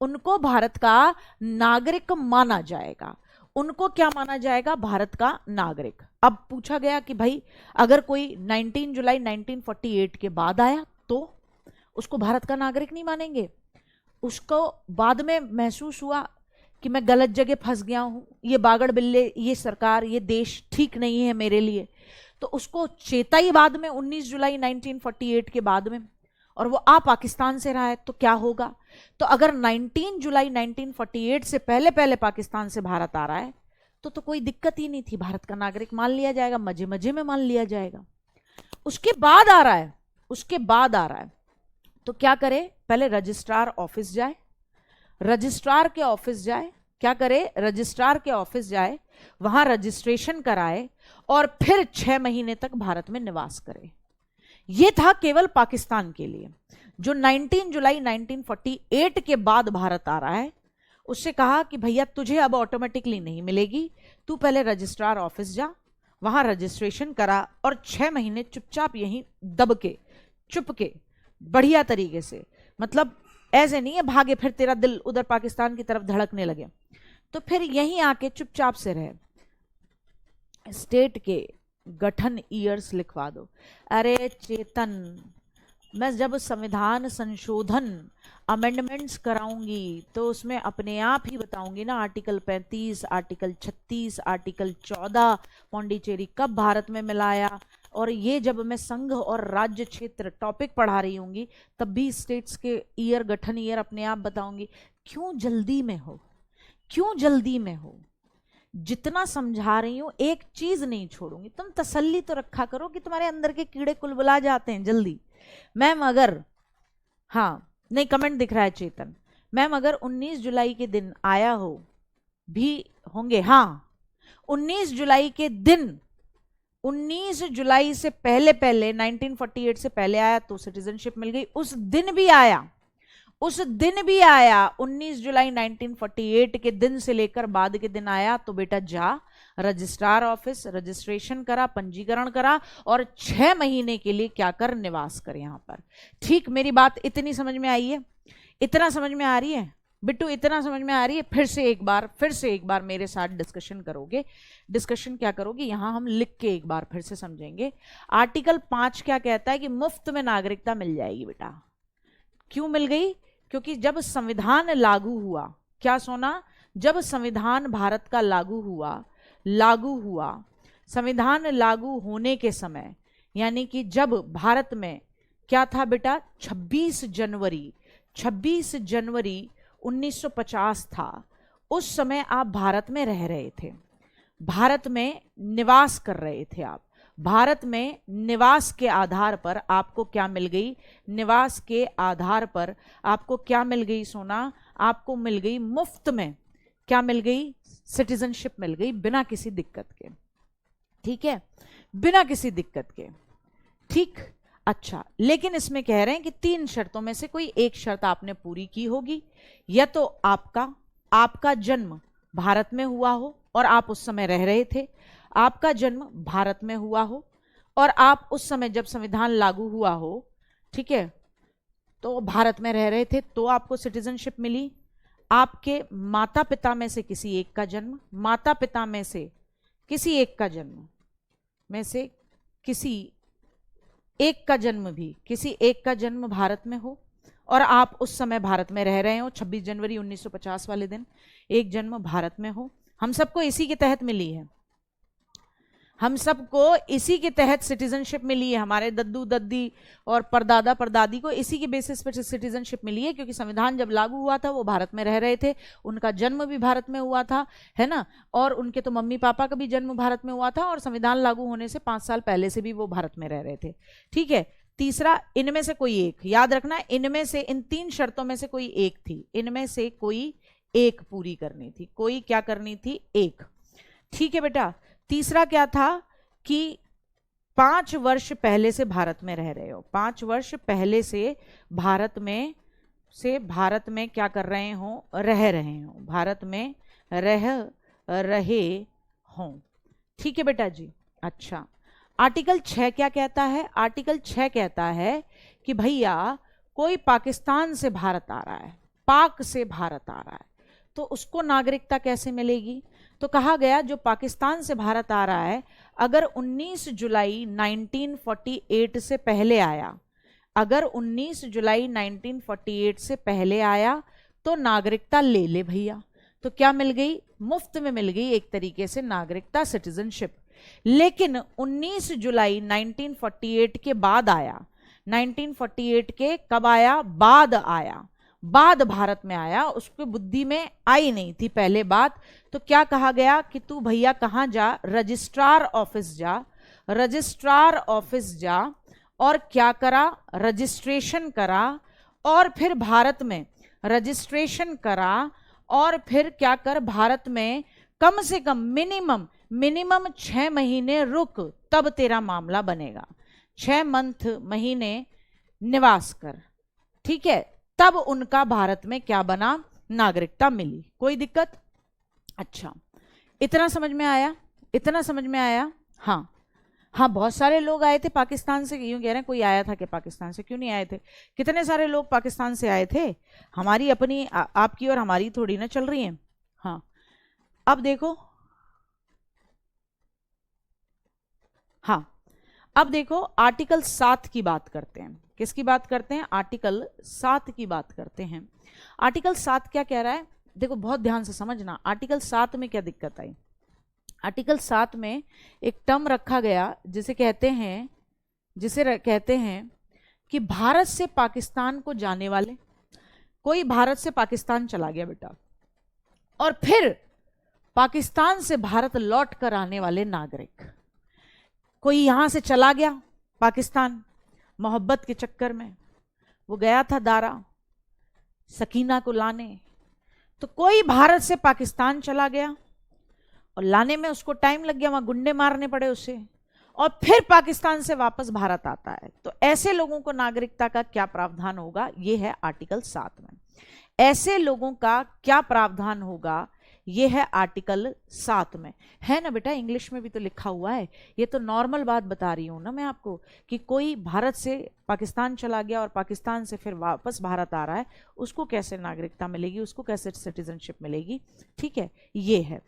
उनको भारत का नागरिक माना जाएगा। उनको क्या माना जाएगा? भारत का नागरिक। अब पूछा गया कि भाई अगर कोई 19 जुलाई 1948 के बाद आया तो उसको भारत का नागरिक नहीं मानेंगे। उसको बाद में महसूस हुआ कि मैं गलत जगह फंस गया हूं, ये बागड़ बिल्ले, ये सरकार, ये देश ठीक नहीं है मेरे लिए, तो उसको चेता ही बाद में 19 जुलाई 1948 के बाद में, और वो पाकिस्तान से रहा है तो क्या होगा। तो अगर 19 जुलाई 1948 से पहले पाकिस्तान से भारत आ रहा है तो कोई दिक्कत ही नहीं थी, भारत का नागरिक मान लिया जाएगा, मजे मजे में मान लिया जाएगा। उसके बाद आ रहा है तो क्या करे, पहले रजिस्ट्रार ऑफिस जाए, रजिस्ट्रार के ऑफिस जाए, क्या करे, रजिस्ट्रार के ऑफिस जाए, वहां रजिस्ट्रेशन कराए और फिर 6 महीने तक भारत में निवास करे। यह था केवल पाकिस्तान के लिए। जो 19 जुलाई 1948 के बाद भारत आ रहा है उससे कहा कि भैया तुझे अब ऑटोमेटिकली नहीं मिलेगी, तू पहले रजिस्ट्रार ऑफिस जा, वहां रजिस्ट्रेशन करा और 6 महीने चुपचाप यहीं दब के, चुप के, बढ़िया तरीके से, मतलब ऐसे नहीं है भागे फिर तेरा दिल उधर पाकिस्तान की तरफ धड़कने लगे, तो फिर यहीं आके चुपचाप से रहे, स्टेट के गठन ईयर्स लिखवा दो। अरे चेतन, मैं जब संविधान संशोधन अमेंडमेंट्स कराऊंगी तो उसमें अपने आप ही बताऊंगी ना, आर्टिकल 35, आर्टिकल 36, आर्टिकल 14 पौंडीचेरी कब भारत में मिलाया, और ये जब मैं संघ और राज्य क्षेत्र टॉपिक पढ़ा रही होंगी तब भी स्टेट्स के ईयर, गठन ईयर अपने आप बताऊंगी। क्यों जल्दी में हो, क्यों जल्दी में हो? जितना समझा रही हूं एक चीज नहीं छोड़ूंगी, तुम तसल्ली तो रखा करो कि तुम्हारे अंदर के कीड़े कुलबुला जाते हैं जल्दी। मैम अगर, हाँ नहीं कमेंट दिख रहा है चेतन, मैम अगर 19 जुलाई के दिन आया हो भी होंगे, हाँ 19 जुलाई के दिन, 19 जुलाई से पहले पहले 1948 से पहले आया तो सिटीजनशिप मिल गई, उस दिन भी आया, उस दिन भी आया 19 जुलाई 1948 के दिन से लेकर बाद के दिन आया, तो बेटा जा रजिस्ट्रार ऑफिस रजिस्ट्रेशन करा, पंजीकरण करा और 6 महीने के लिए क्या कर, निवास कर यहां पर। ठीक, मेरी बात इतनी समझ में आई है? इतना समझ में आ रही है बिट्टू? इतना समझ में आ रही है? फिर से एक बार मेरे साथ डिस्कशन करोगे। डिस्कशन क्या करोगे, यहां हम लिख के एक बार फिर से समझेंगे। आर्टिकल 5 क्या कहता है कि मुफ्त में नागरिकता मिल जाएगी बेटा। क्यों मिल गई? क्योंकि जब संविधान लागू हुआ, क्या सोना, जब संविधान भारत का लागू हुआ, संविधान लागू होने के समय, यानी कि जब भारत में क्या था बेटा, 26 जनवरी 1950 था, उस समय आप भारत में रह रहे थे, भारत में निवास कर रहे थे आप। भारत में निवास के आधार पर आपको क्या मिल गई, निवास के आधार पर आपको क्या मिल गई सोना, आपको मिल गई मुफ्त में, क्या मिल गई, सिटीजनशिप मिल गई बिना किसी दिक्कत के। ठीक है, बिना किसी दिक्कत के। ठीक, अच्छा, लेकिन इसमें कह रहे हैं कि 3 शर्तों में से कोई एक शर्त आपने पूरी की होगी, या तो आपका जन्म भारत में हुआ हो और आप उस समय रह रहे थे, आपका जन्म भारत में हुआ हो और आप उस समय जब संविधान लागू हुआ हो, ठीक है, तो भारत में रह रहे थे तो आपको सिटीजनशिप मिली। आपके माता पिता में से किसी एक का जन्म, माता पिता में से किसी एक का जन्म में से किसी एक का जन्म भी, किसी एक का जन्म भारत में हो और आप उस समय भारत में रह रहे हो, 26 जनवरी 1950 वाले दिन एक जन्म भारत में हो। हम सबको इसी के तहत मिली है, हम सबको इसी के तहत सिटीजनशिप मिली है। हमारे दद्दू दद्दी और परदादा परदादी को इसी के बेसिस पर सिटीजनशिप मिली है, क्योंकि संविधान जब लागू हुआ था वो भारत में रह रहे थे, उनका जन्म भी भारत में हुआ था, है ना, और उनके तो मम्मी पापा का भी जन्म भारत में हुआ था और संविधान लागू होने से 5 साल पहले से भी वो भारत में रह रहे थे। ठीक है, तीसरा, इनमें से कोई एक, याद रखना, इनमें से, इन 3 शर्तों में से कोई एक थी, इनमें से कोई एक पूरी करनी थी, कोई क्या करनी थी, एक। ठीक है बेटा, तीसरा क्या था कि 5 वर्ष पहले से भारत में रह रहे हो, 5 वर्ष पहले से भारत में क्या कर रहे हो, रह रहे हो, भारत में रह रहे हो। ठीक है बेटा जी। अच्छा, आर्टिकल 6 क्या कहता है? आर्टिकल 6 कहता है कि भैया कोई पाकिस्तान से भारत आ रहा है, पाक से भारत आ रहा है, तो उसको नागरिकता कैसे मिलेगी? तो कहा गया जो पाकिस्तान से भारत आ रहा है, अगर 19 जुलाई 1948 से पहले आया, अगर 19 जुलाई 1948 से पहले आया तो नागरिकता ले ले भैया। तो क्या मिल गई? मुफ्त में मिल गई एक तरीके से नागरिकता, सिटीजनशिप। लेकिन 19 जुलाई 1948 के बाद आया, 1948 के कब आया? बाद आया, बाद भारत में आया, उसके बुद्धि में आई नहीं थी पहले बात। तो क्या कहा गया कि तू भैया कहां जा, रजिस्ट्रार ऑफिस जा, रजिस्ट्रार ऑफिस जा और क्या करा, रजिस्ट्रेशन करा, और फिर भारत में रजिस्ट्रेशन करा और फिर क्या कर, भारत में कम से कम मिनिमम 6 महीने रुक, तब तेरा मामला बनेगा। 6 महीने निवास कर, ठीक है, तब उनका भारत में क्या बना, नागरिकता मिली। कोई दिक्कत? अच्छा, इतना समझ में आया, इतना समझ में आया? हाँ, हाँ, बहुत सारे लोग आए थे पाकिस्तान से, यूं कह रहे हैं कोई आया था कि पाकिस्तान से, क्यों नहीं आए थे, कितने सारे लोग पाकिस्तान से आए थे। हमारी अपनी आपकी और हमारी थोड़ी ना चल रही है। हाँ, अब देखो, हाँ अब देखो आर्टिकल 7 की बात करते हैं। किसकी बात करते हैं? आर्टिकल 7 की बात करते हैं। आर्टिकल 7 क्या कह रहा है? देखो बहुत ध्यान से समझना, आर्टिकल 7 में क्या दिक्कत आई। आर्टिकल 7 में एक टर्म रखा गया जिसे कहते हैं कि भारत से पाकिस्तान को जाने वाले, कोई भारत से पाकिस्तान चला गया बेटा, और फिर पाकिस्तान से भारत लौट कर आने वाले नागरिक, कोई यहां से चला गया पाकिस्तान मोहब्बत के चक्कर में, वो गया था दारा सकीना को लाने, तो कोई भारत से पाकिस्तान चला गया और लाने में उसको टाइम लग गया, वहां गुंडे मारने पड़े उसे, और फिर पाकिस्तान से वापस भारत आता है, तो ऐसे लोगों को नागरिकता का क्या प्रावधान होगा? ये है आर्टिकल 7 में। ऐसे लोगों का क्या प्रावधान होगा? ये है आर्टिकल 7 में। है ना बेटा, इंग्लिश में भी तो लिखा हुआ है। ये तो नॉर्मल बात बता रही हूं ना मैं आपको, कि कोई भारत से पाकिस्तान चला गया और पाकिस्तान से फिर वापस भारत आ रहा है, उसको कैसे नागरिकता मिलेगी, उसको कैसे सिटीजनशिप मिलेगी। ठीक है, ये है।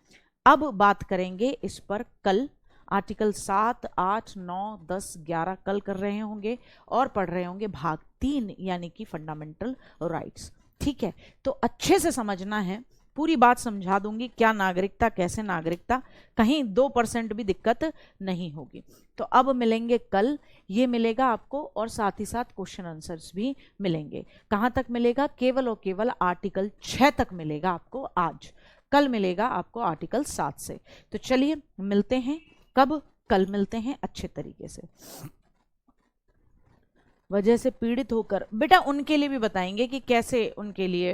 अब बात करेंगे इस पर कल, आर्टिकल 7, 8, 9, 10, 11 कल कर रहे होंगे और पढ़ रहे होंगे भाग 3 यानी कि फंडामेंटल राइट्स। ठीक है, तो अच्छे से समझना है, पूरी बात समझा दूंगी, क्या नागरिकता, कैसे नागरिकता, कहीं 2% भी दिक्कत नहीं होगी। तो अब मिलेंगे कल, ये मिलेगा आपको, और साथ ही साथ क्वेश्चन आंसर्स भी मिलेंगे। कहाँ तक मिलेगा? केवल और केवल आर्टिकल 6 तक मिलेगा आपको आज। कल मिलेगा आपको आर्टिकल 7 से। तो चलिए मिलते हैं कब? कल मिलते हैं अच्छे तरीके से। वजह से पीड़ित होकर बेटा उनके लिए भी बताएंगे कि कैसे उनके लिए